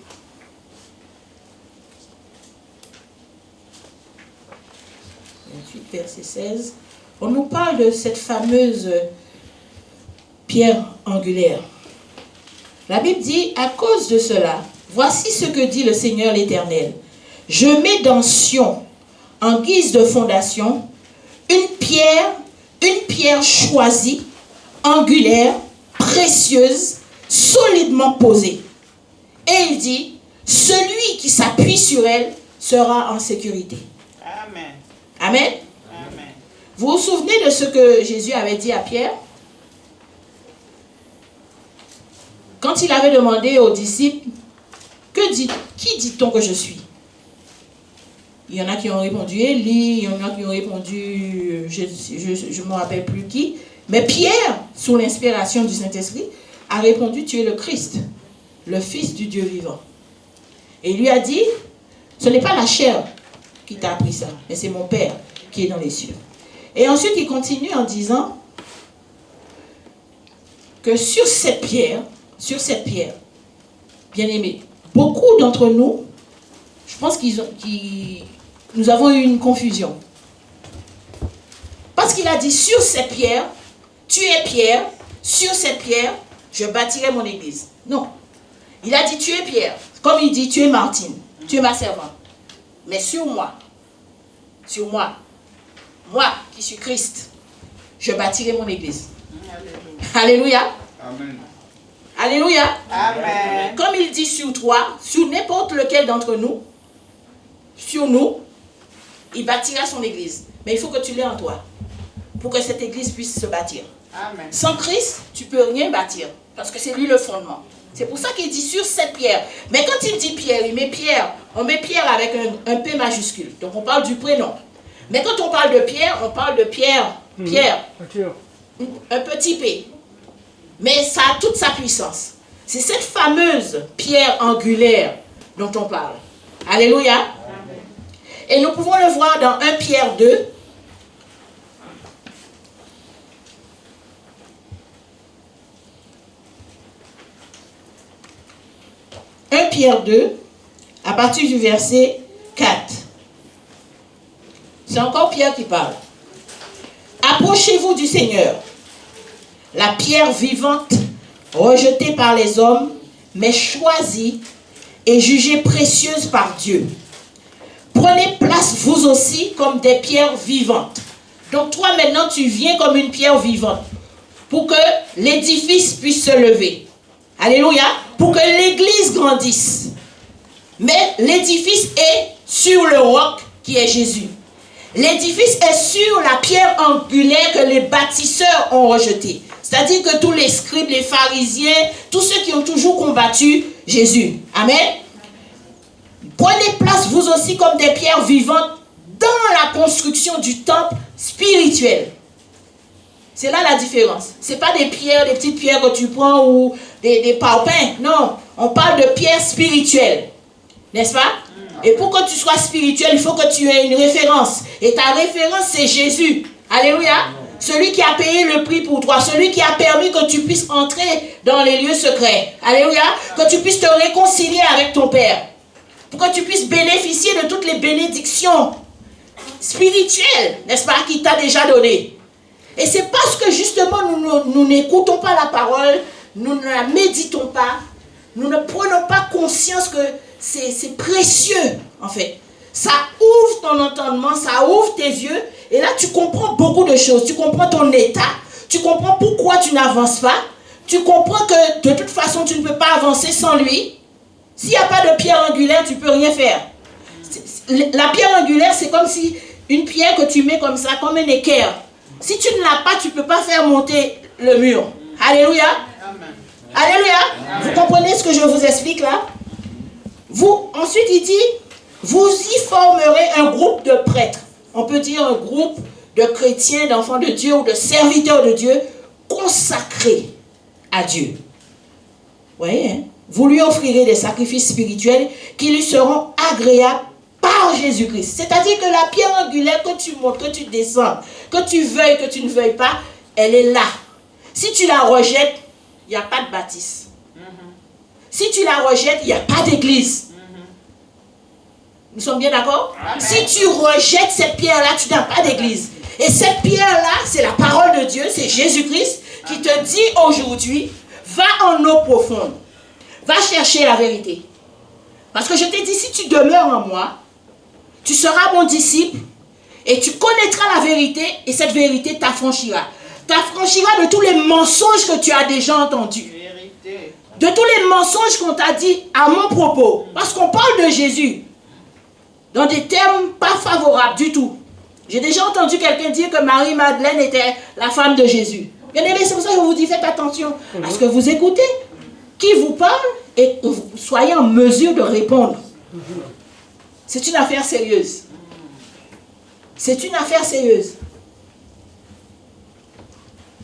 28, verset 16, on nous parle de cette fameuse pierre angulaire. La Bible dit, à cause de cela, voici ce que dit le Seigneur l'Éternel. Je mets dans Sion, en guise de fondation, une pierre choisie, angulaire, précieuse, solidement posée. Et il dit, celui qui s'appuie sur elle sera en sécurité. Amen. Amen. Amen. Vous vous souvenez de ce que Jésus avait dit à Pierre? Quand il avait demandé aux disciples, qui dit-on que je suis? Il y en a qui ont répondu Élie, il y en a qui ont répondu, je ne me rappelle plus qui. Mais Pierre, sous l'inspiration du Saint-Esprit, a répondu, tu es le Christ, le Fils du Dieu vivant. Et il lui a dit, ce n'est pas la chair qui t'a appris ça, mais c'est mon Père qui est dans les cieux. Et ensuite, il continue en disant que sur cette pierre, bien aimé, beaucoup d'entre nous, je pense nous avons eu une confusion. Parce qu'il a dit, sur cette pierre, tu es Pierre, sur cette pierre, je bâtirai mon église. Non. Il a dit, tu es Pierre. Comme il dit, tu es Martine, tu es ma servante. Mais sur moi, moi qui suis Christ, je bâtirai mon église. Alléluia. Amen. Alléluia. Amen. Comme il dit sur toi, sur n'importe lequel d'entre nous, sur nous, il bâtira son église. Mais il faut que tu l'aies en toi, pour que cette église puisse se bâtir. Amen. Sans Christ, tu ne peux rien bâtir, parce que c'est lui le fondement. C'est pour ça qu'il dit sur cette pierre. Mais quand il dit pierre, il met pierre. On met pierre avec un P majuscule. Donc on parle du prénom. Mais quand on parle de pierre, on parle de pierre. Pierre. Un petit P. Mais ça a toute sa puissance. C'est cette fameuse pierre angulaire dont on parle. Alléluia. Amen. Et nous pouvons le voir dans 1 Pierre 2. Pierre 2, à partir du verset 4. C'est encore Pierre qui parle. Approchez-vous du Seigneur, la pierre vivante, rejetée par les hommes, mais choisie et jugée précieuse par Dieu. Prenez place vous aussi comme des pierres vivantes. Donc toi maintenant tu viens comme une pierre vivante pour que l'édifice puisse se lever. Alléluia. Pour que l'église grandisse. Mais l'édifice est sur le roc qui est Jésus. L'édifice est sur la pierre angulaire que les bâtisseurs ont rejetée. C'est-à-dire que tous les scribes, les pharisiens, tous ceux qui ont toujours combattu Jésus. Amen. Prenez place vous aussi comme des pierres vivantes dans la construction du temple spirituel. C'est là la différence. Ce n'est pas des pierres, des petites pierres que tu prends ou des parpaings. Non, on parle de pierres spirituelles. N'est-ce pas? Et pour que tu sois spirituel, il faut que tu aies une référence. Et ta référence, c'est Jésus. Alléluia. Celui qui a payé le prix pour toi. Celui qui a permis que tu puisses entrer dans les lieux secrets. Alléluia. Que tu puisses te réconcilier avec ton Père. Pour que tu puisses bénéficier de toutes les bénédictions spirituelles, n'est-ce pas, qu'il t'a déjà données. Et c'est parce que justement nous n'écoutons pas la parole, nous ne la méditons pas, nous ne prenons pas conscience que c'est précieux en fait. Ça ouvre ton entendement, ça ouvre tes yeux et là tu comprends beaucoup de choses. Tu comprends ton état, tu comprends pourquoi tu n'avances pas, tu comprends que de toute façon tu ne peux pas avancer sans lui. S'il n'y a pas de pierre angulaire, tu ne peux rien faire. La pierre angulaire, c'est comme si une pierre que tu mets comme ça, comme un équerre. Si tu ne l'as pas, tu ne peux pas faire monter le mur. Alléluia. Amen. Alléluia. Vous comprenez ce que je vous explique là? Ensuite, il dit, vous y formerez un groupe de prêtres. On peut dire un groupe de chrétiens, d'enfants de Dieu ou de serviteurs de Dieu consacrés à Dieu. Vous voyez, hein? Vous lui offrirez des sacrifices spirituels qui lui seront agréables par Jésus-Christ. C'est-à-dire que la pierre angulaire que tu montes, que tu descends, que tu veuilles, que tu ne veuilles pas, elle est là. Si tu la rejettes, il n'y a pas de baptiste. Si tu la rejettes, il n'y a pas d'église. Nous sommes bien d'accord? Si tu rejettes cette pierre-là, tu n'as pas d'église. Et cette pierre-là, c'est la parole de Dieu, c'est Jésus-Christ qui te dit aujourd'hui, va en eau profonde. Va chercher la vérité. Parce que je t'ai dit, si tu demeures en moi, tu seras mon disciple et tu connaîtras la vérité et cette vérité t'affranchira. T'affranchira de tous les mensonges que tu as déjà entendus. Vérité. De tous les mensonges qu'on t'a dit à mon propos. Parce qu'on parle de Jésus dans des termes pas favorables du tout. J'ai déjà entendu quelqu'un dire que Marie-Madeleine était la femme de Jésus. Bien aimé, c'est pour ça que je vous dis, faites attention à ce que vous écoutez, qui vous parle et que vous soyez en mesure de répondre. C'est une affaire sérieuse. C'est une affaire sérieuse.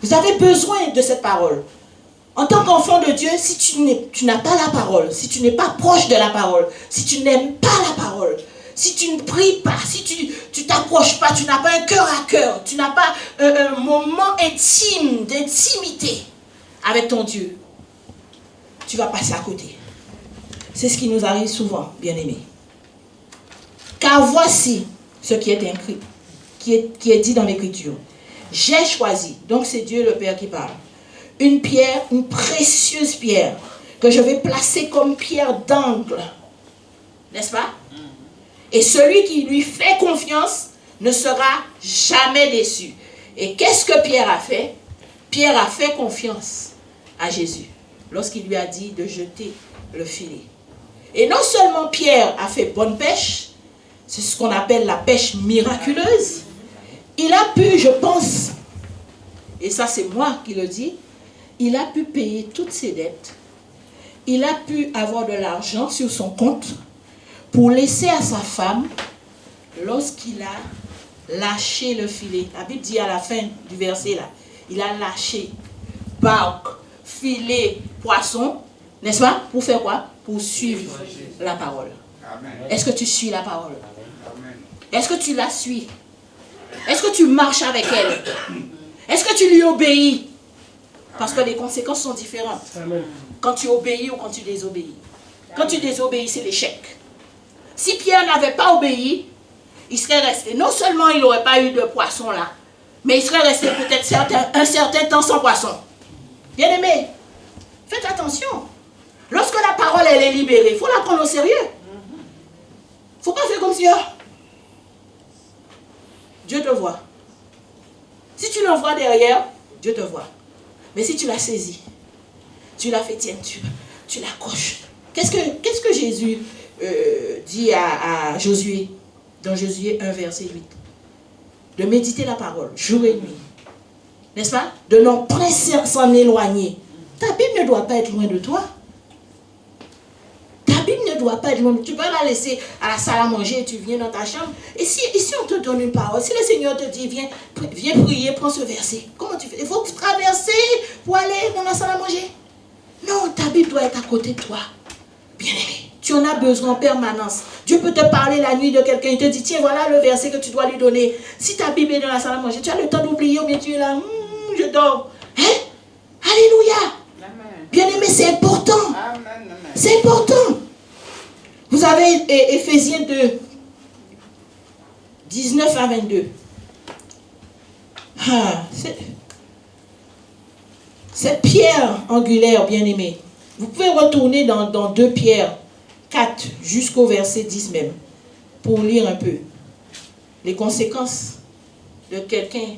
Vous avez besoin de cette parole. En tant qu'enfant de Dieu, si tu n'as pas la parole, si tu n'es pas proche de la parole, si tu n'aimes pas la parole, si tu ne pries pas, si tu t'approches pas, tu n'as pas un cœur à cœur, tu n'as pas un moment intime, d'intimité avec ton Dieu, tu vas passer à côté. C'est ce qui nous arrive souvent, bien-aimés. Car voici ce qui est écrit, qui est dit dans l'Écriture. J'ai choisi, donc c'est Dieu le Père qui parle, une pierre, une précieuse pierre, que je vais placer comme pierre d'angle. N'est-ce pas? Et celui qui lui fait confiance ne sera jamais déçu. Et qu'est-ce que Pierre a fait? Pierre a fait confiance à Jésus lorsqu'il lui a dit de jeter le filet. Et non seulement Pierre a fait bonne pêche, c'est ce qu'on appelle la pêche miraculeuse, il a pu, je pense, et ça c'est moi qui le dis, il a pu payer toutes ses dettes, il a pu avoir de l'argent sur son compte pour laisser à sa femme lorsqu'il a lâché le filet. La Bible dit à la fin du verset là, il a lâché barque, filet, poisson, n'est-ce pas? Pour faire quoi? Pour suivre la parole. Est-ce que tu suis la parole? Est-ce que tu la suis? Est-ce que tu marches avec elle? Est-ce que tu lui obéis? Parce que les conséquences sont différentes. Quand tu obéis ou quand tu désobéis. Quand tu désobéis, c'est l'échec. Si Pierre n'avait pas obéi, il serait resté. Non seulement il n'aurait pas eu de poisson là, mais il serait resté peut-être un certain temps sans poisson. Bien aimé, faites attention. Lorsque la parole elle est libérée, il faut la prendre au sérieux. Il ne faut pas faire comme si Dieu te voit. Si tu l'envoies derrière, Dieu te voit. Mais si tu l'as saisi, tu l'as fait tienne, tu l'accroches. Qu'est-ce que Jésus dit à Josué, dans Josué 1, verset 8? De méditer la parole, jour et nuit. N'est-ce pas? De non point s'en éloigner. Ta Bible ne doit pas être loin de toi. Ta Bible ne doit pas être loin. Tu peux la laisser à la salle à manger et tu viens dans ta chambre. Et si on te donne une parole, si le Seigneur te dit, viens prier, prends ce verset. Comment tu fais? Il faut traverser pour aller dans la salle à manger. Non, ta Bible doit être à côté de toi. Bien-aimé, tu en as besoin en permanence. Dieu peut te parler la nuit de quelqu'un. Il te dit, tiens, voilà le verset que tu dois lui donner. Si ta Bible est dans la salle à manger, tu as le temps d'oublier ou bien tu es là, je dors. Hein? Alléluia. Bien-aimé, c'est important. C'est important. Vous avez Éphésiens 2, 19 à 22. Cette pierre angulaire, bien-aimée, vous pouvez retourner dans 2 Pierre 4 jusqu'au verset 10 même, pour lire un peu les conséquences de quelqu'un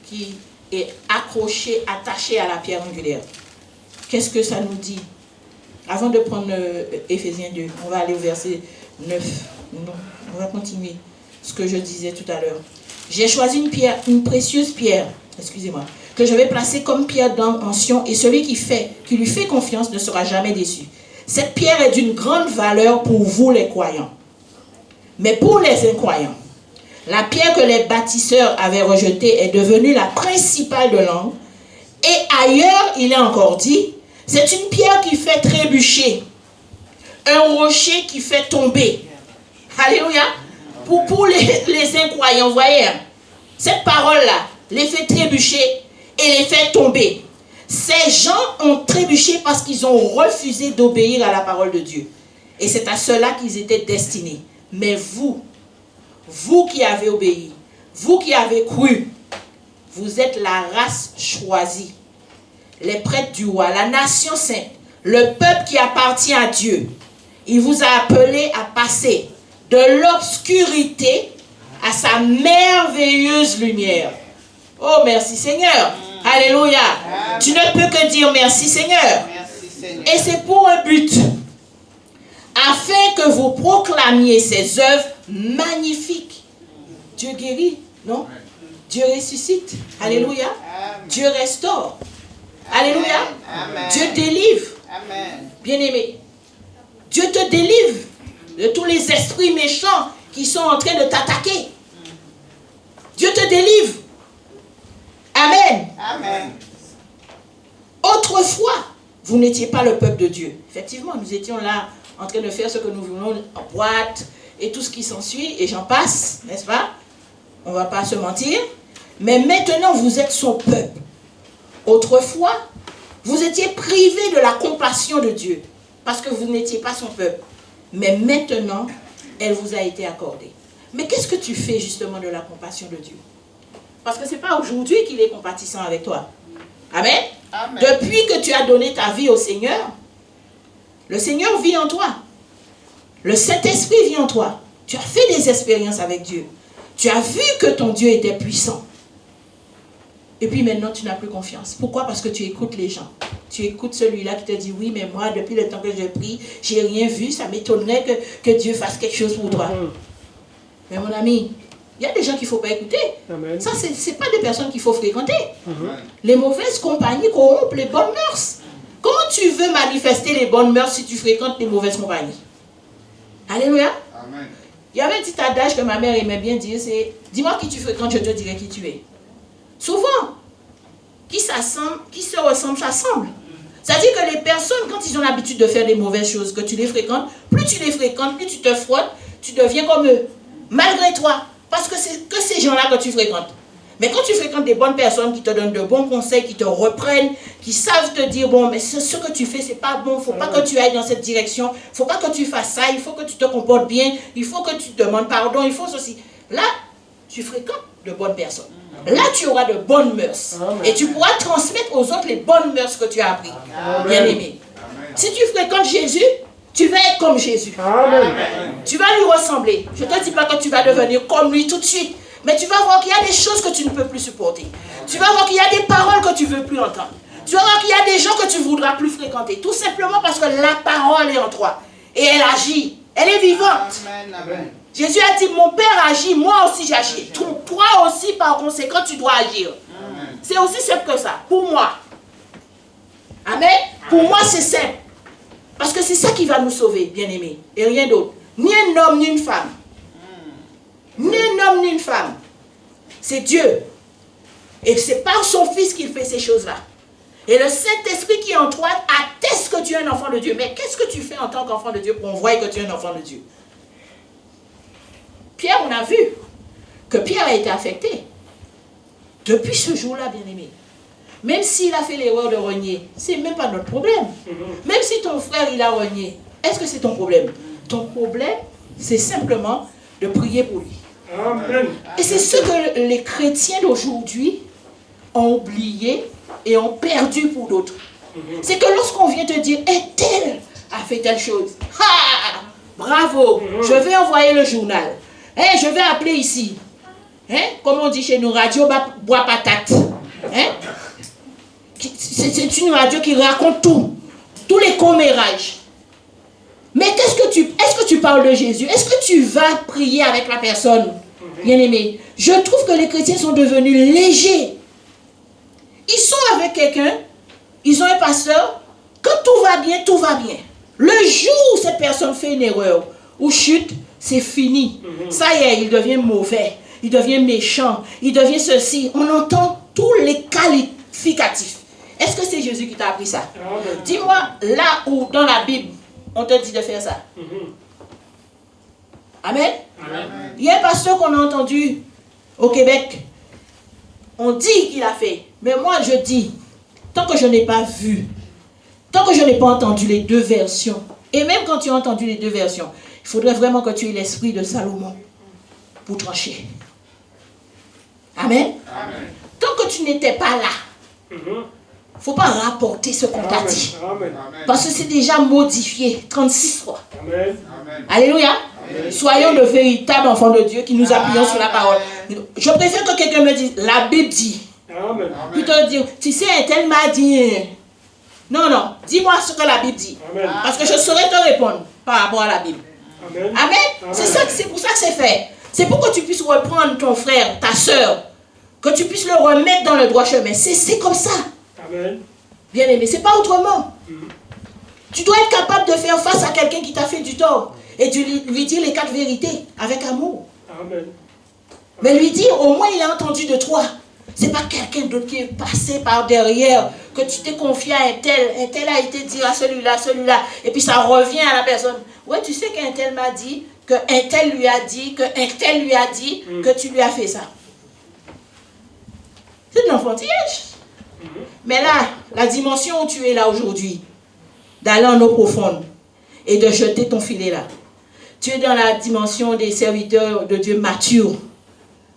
qui est accroché, attaché à la pierre angulaire. Qu'est-ce que ça nous dit? Avant de prendre Éphésiens 2, on va aller au verset 9. Non, on va continuer ce que je disais tout à l'heure. J'ai choisi une précieuse pierre, excusez-moi, que je vais placer comme pierre d'invention, et celui qui lui fait confiance ne sera jamais déçu. Cette pierre est d'une grande valeur pour vous les croyants. Mais pour les incroyants, la pierre que les bâtisseurs avaient rejetée est devenue la principale de l'angle. Et ailleurs, il est encore dit, c'est une pierre qui fait trébucher, un rocher qui fait tomber. Alléluia. Pour les incroyants, vous voyez, cette parole-là les fait trébucher et les fait tomber. Ces gens ont trébuché parce qu'ils ont refusé d'obéir à la parole de Dieu. Et c'est à cela qu'ils étaient destinés. Mais vous qui avez obéi, vous qui avez cru, vous êtes la race choisie, les prêtres du roi, la nation sainte, le peuple qui appartient à Dieu. Il vous a appelé à passer de l'obscurité à sa merveilleuse lumière. Oh, merci Seigneur. Alléluia. Amen. Tu ne peux que dire merci Seigneur. Merci Seigneur. Et c'est pour un but. Afin que vous proclamiez ses œuvres magnifiques. Dieu guérit, non? Dieu ressuscite. Alléluia. Amen. Dieu restaure. Alléluia. Amen. Dieu délivre. Amen. Bien-aimé, Dieu te délivre de tous les esprits méchants qui sont en train de t'attaquer. Dieu te délivre. Amen. Amen. Autrefois, vous n'étiez pas le peuple de Dieu. Effectivement, nous étions là en train de faire ce que nous voulons en boîte et tout ce qui s'ensuit, et j'en passe, n'est-ce pas? On ne va pas se mentir. Mais maintenant, vous êtes son peuple. Autrefois, vous étiez privé de la compassion de Dieu parce que vous n'étiez pas son peuple. Mais maintenant, elle vous a été accordée. Mais qu'est-ce que tu fais justement de la compassion de Dieu? Parce que ce n'est pas aujourd'hui qu'il est compatissant avec toi. Amen. Amen. Depuis que tu as donné ta vie au Seigneur, le Seigneur vit en toi. Le Saint-Esprit vit en toi. Tu as fait des expériences avec Dieu. Tu as vu que ton Dieu était puissant. Et puis maintenant, tu n'as plus confiance. Pourquoi? Parce que tu écoutes les gens. Tu écoutes celui-là qui te dit, oui, mais moi, depuis le temps que je prie, je n'ai rien vu. Ça m'étonnerait que Dieu fasse quelque chose pour toi. Mais mon ami, il y a des gens qu'il ne faut pas écouter. Amen. Ça, ce n'est pas des personnes qu'il faut fréquenter. Les mauvaises compagnies corrompent les bonnes mœurs. Comment tu veux manifester les bonnes mœurs si tu fréquentes les mauvaises compagnies? Alléluia. Amen. Il y avait un petit adage que ma mère aimait bien dire, c'est « Dis-moi qui tu fréquentes, je te dirai qui tu es ». Souvent, qui se ressemble, s'assemble. C'est-à-dire que les personnes, quand ils ont l'habitude de faire des mauvaises choses, que tu les fréquentes, plus tu les fréquentes, plus tu te frottes, tu deviens comme eux. Malgré toi. Parce que c'est que ces gens-là que tu fréquentes. Mais quand tu fréquentes des bonnes personnes qui te donnent de bons conseils, qui te reprennent, qui savent te dire, bon, mais ce que tu fais, c'est pas bon, il ne faut pas que tu ailles dans cette direction, il ne faut pas que tu fasses ça, il faut que tu te comportes bien, il faut que tu demandes pardon, il faut ceci. Là, tu fréquentes de bonnes personnes. Là, tu auras de bonnes mœurs. Et tu pourras transmettre aux autres les bonnes mœurs que tu as apprises. Bien aimé. Si tu fréquentes Jésus, tu vas être comme Jésus. Amen. Tu vas lui ressembler. Je ne te dis pas que tu vas devenir comme lui tout de suite. Mais tu vas voir qu'il y a des choses que tu ne peux plus supporter. Tu vas voir qu'il y a des paroles que tu ne veux plus entendre. Tu vas voir qu'il y a des gens que tu ne voudras plus fréquenter. Tout simplement parce que la parole est en toi. Et elle agit. Elle est vivante. Amen. Amen. Jésus a dit, mon Père agit, moi aussi j'agis. Toi aussi, par conséquent, tu dois agir. C'est aussi simple que ça. Pour moi. Amen. Pour moi, c'est simple. Parce que c'est ça qui va nous sauver, bien-aimés. Et rien d'autre. Ni un homme, ni une femme. Ni un homme, ni une femme. C'est Dieu. Et c'est par son Fils qu'il fait ces choses-là. Et le Saint-Esprit qui est en toi atteste que tu es un enfant de Dieu. Mais qu'est-ce que tu fais en tant qu'enfant de Dieu pour qu'on voie que tu es un enfant de Dieu? Pierre, on a vu que Pierre a été affecté. Depuis ce jour-là, bien-aimé. Même s'il a fait l'erreur de renier, ce n'est même pas notre problème. Même si ton frère, il a renié, est-ce que c'est ton problème? Ton problème, c'est simplement de prier pour lui. Amen. Et c'est ce que les chrétiens d'aujourd'hui ont oublié et ont perdu pour d'autres. C'est que lorsqu'on vient te dire, tel a fait telle chose. Ha! Bravo! Je vais envoyer le journal. Je vais appeler ici. Comme on dit chez nous, radio bois patate. C'est une radio qui raconte tout. Tous les commérages. Mais est-ce que tu parles de Jésus? Est-ce que tu vas prier avec la personne? Bien-aimé, je trouve que les chrétiens sont devenus légers. quelqu'un, ils ont un pasteur, quand tout va bien, tout va bien. Le jour où cette personne fait une erreur ou chute, c'est fini. Ça y est, il devient mauvais, il devient méchant, il devient ceci. On entend tous les qualificatifs. Est-ce que c'est Jésus qui t'a appris ça? Dis-moi, là où dans la Bible, on te dit de faire ça. Amen. Il y a un pasteur qu'on a entendu au Québec. On dit qu'il a fait. Mais moi, je dis, tant que je n'ai pas vu, tant que je n'ai pas entendu les deux versions, et même quand tu as entendu les deux versions, il faudrait vraiment que tu aies l'esprit de Salomon pour trancher. Amen. Amen. Tant que tu n'étais pas là, il ne faut pas rapporter ce qu'on t'a dit. Parce que c'est déjà modifié 36 fois. Amen. Alléluia. Amen. Soyons de véritables enfants de Dieu qui nous appuyons sur la parole. Je préfère que quelqu'un me dise, la Bible dit. Amen. Plutôt dire, tu sais, un tel m'a dit. Non, non, dis-moi ce que la Bible dit. Amen. Parce que je saurais te répondre par rapport à la Bible. Amen. Amen. Amen. C'est pour ça que c'est fait. C'est pour que tu puisses reprendre ton frère, ta soeur, que tu puisses le remettre dans le droit chemin. C'est comme ça. Amen. Bien aimé, c'est pas autrement. Tu dois être capable de faire face à quelqu'un qui t'a fait du tort et de lui dire les 4 vérités avec amour. Amen. Mais lui dire, au moins il a entendu de toi. C'est pas quelqu'un d'autre qui est passé par derrière, que tu t'es confié à un tel a été dit à celui-là, et puis ça revient à la personne. Ouais, tu sais qu'un tel m'a dit, qu'un tel lui a dit, qu'un tel lui a dit, que tu lui as fait ça. C'est de l'enfantillage. Mais là, la dimension où tu es là aujourd'hui, d'aller en eau profonde et de jeter ton filet là, tu es dans la dimension des serviteurs de Dieu matures.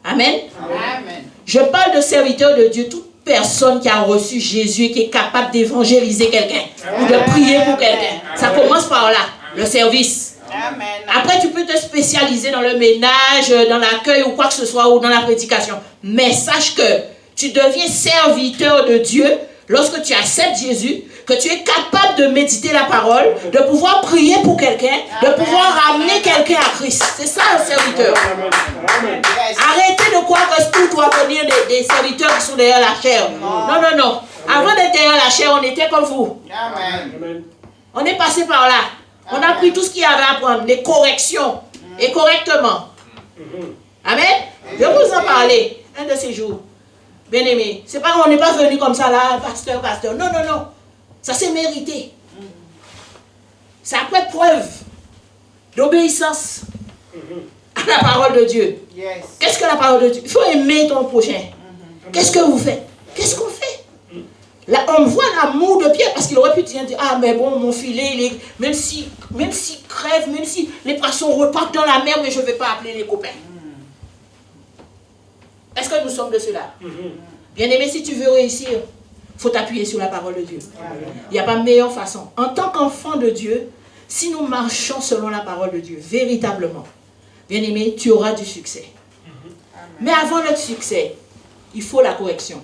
Amen. Amen. Je parle de serviteurs de Dieu, toute personne qui a reçu Jésus et qui est capable d'évangéliser quelqu'un ou de prier pour quelqu'un. Ça commence par là, le service. Amen. Après, tu peux te spécialiser dans le ménage, dans l'accueil ou quoi que ce soit, ou dans la prédication. Mais sache que tu deviens serviteur de Dieu lorsque tu acceptes Jésus, que tu es capable de méditer la parole, de pouvoir prier pour quelqu'un, de pouvoir ramener quelqu'un à Christ. C'est ça un serviteur. Arrêtez de croire que tout doit venir des serviteurs qui sont derrière la chair. Non, non, non. Avant d'être derrière la chair, on était comme vous. On est passé par là. On a pris tout ce qu'il y avait à prendre, les corrections, et correctement. Amen. Je vais vous en parler un de ces jours. Bien aimé, c'est pas on n'est pas venu comme ça là, pasteur. Non, non, non. Ça c'est mérité. C'est après preuve d'obéissance à la parole de Dieu. Yes. Qu'est-ce que la parole de Dieu? Il faut aimer ton prochain. Qu'est-ce que vous faites? Qu'est-ce qu'on fait? Là, on voit l'amour de Pierre parce qu'il aurait pu dire, ah mais bon, mon filet, il est, même s'il crève, même si les poissons repartent dans la mer, mais je ne vais pas appeler les copains. Est-ce que nous sommes de cela? Bien aimé, si tu veux réussir, il faut t'appuyer sur la parole de Dieu. Il n'y a pas de meilleure façon. En tant qu'enfant de Dieu, si nous marchons selon la parole de Dieu, véritablement, bien aimé, tu auras du succès. Mais avant notre succès, il faut la correction.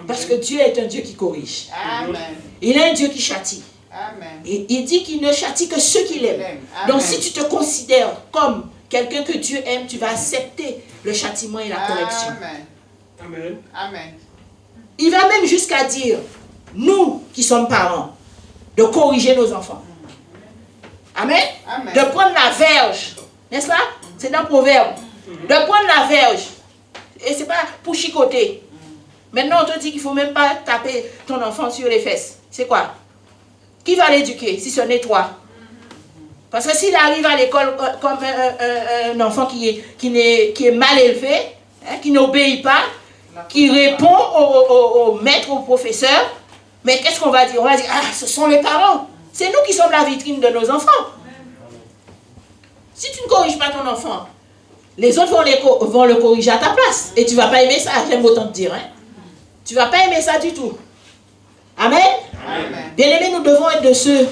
Parce que Dieu est un Dieu qui corrige. Amen. Il est un Dieu qui châtie. Amen. Et il dit qu'il ne châtie que ceux qu'il aime. Donc si tu te considères comme quelqu'un que Dieu aime, tu vas accepter le châtiment et la correction. Amen. Amen. Amen. Il va même jusqu'à dire, nous qui sommes parents, de corriger nos enfants. Amen. Amen. De prendre la verge. N'est-ce pas? C'est dans le proverbe. De prendre la verge. Et ce n'est pas pour chicoter. Maintenant, on te dit qu'il ne faut même pas taper ton enfant sur les fesses. C'est quoi? Qui va l'éduquer si ce n'est toi? Parce que s'il arrive à l'école comme un enfant qui est mal élevé, hein, qui n'obéit pas, qui répond au maître, au professeur, mais qu'est-ce qu'on va dire? On va dire, ah, ce sont les parents. C'est nous qui sommes la vitrine de nos enfants. Si tu ne corriges pas ton enfant, les autres vont le corriger à ta place. Et tu ne vas pas aimer ça, j'aime autant te dire. Hein. Tu ne vas pas aimer ça du tout. Amen. Amen. Bien aimés, nous devons être de ceux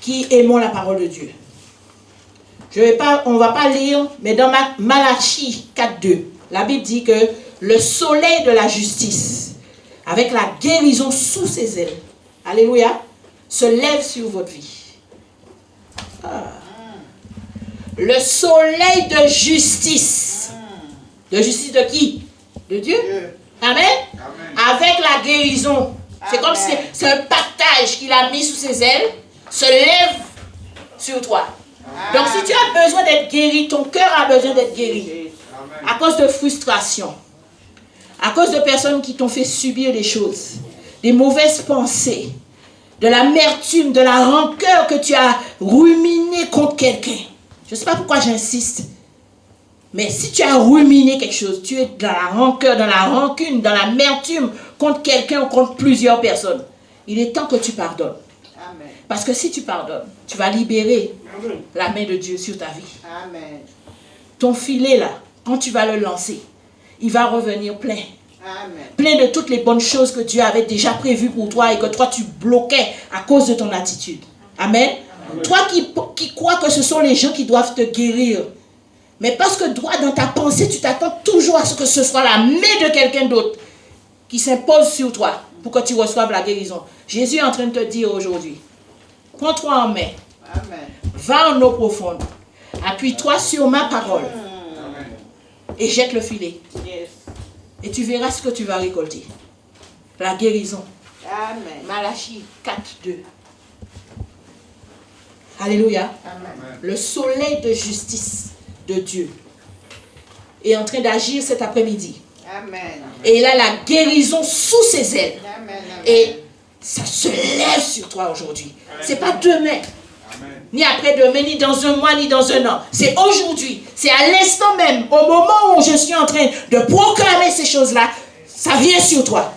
qui aimons la parole de Dieu. On ne va pas lire, mais dans Malachie 4.2, la Bible dit que le soleil de la justice, avec la guérison sous ses ailes, alléluia, se lève sur votre vie. Ah. Le soleil de justice. De justice de qui? De Dieu. Hein? Amen. Avec la guérison. C'est comme si c'est un pactage qu'il a mis sous ses ailes, se lève sur toi. Donc si tu as besoin d'être guéri, ton cœur a besoin d'être guéri. À cause de frustration, à cause de personnes qui t'ont fait subir des choses, des mauvaises pensées, de l'amertume, de la rancœur que tu as ruminé contre quelqu'un. Je ne sais pas pourquoi j'insiste. Mais si tu as ruminé quelque chose, tu es dans la rancœur, dans la rancune, dans l'amertume contre quelqu'un ou contre plusieurs personnes, il est temps que tu pardonnes. Amen. Parce que si tu pardonnes, tu vas libérer la main de Dieu sur ta vie. Amen. Ton filet là, quand tu vas le lancer, il va revenir plein. Amen. Plein de toutes les bonnes choses que Dieu avait déjà prévues pour toi et que toi tu bloquais à cause de ton attitude. Amen. Toi qui crois que ce sont les gens qui doivent te guérir. Mais parce que toi, dans ta pensée, tu t'attends toujours à ce que ce soit la main de quelqu'un d'autre qui s'impose sur toi pour que tu reçoives la guérison. Jésus est en train de te dire aujourd'hui, prends-toi en main, Amen. va en eau profonde, appuie-toi sur ma parole et jette le filet. Yes. Et tu verras ce que tu vas récolter. La guérison. Amen. Malachie 4, 2. Alléluia. Amen. Le soleil de justice de Dieu est en train d'agir cet après-midi. Amen. Et il a la guérison sous ses ailes. Amen. Et ça se lève sur toi aujourd'hui. C'est pas demain, ni après-demain, ni dans un mois, ni dans un an. C'est aujourd'hui. C'est à l'instant même, au moment où je suis en train de proclamer ces choses-là, ça vient sur toi.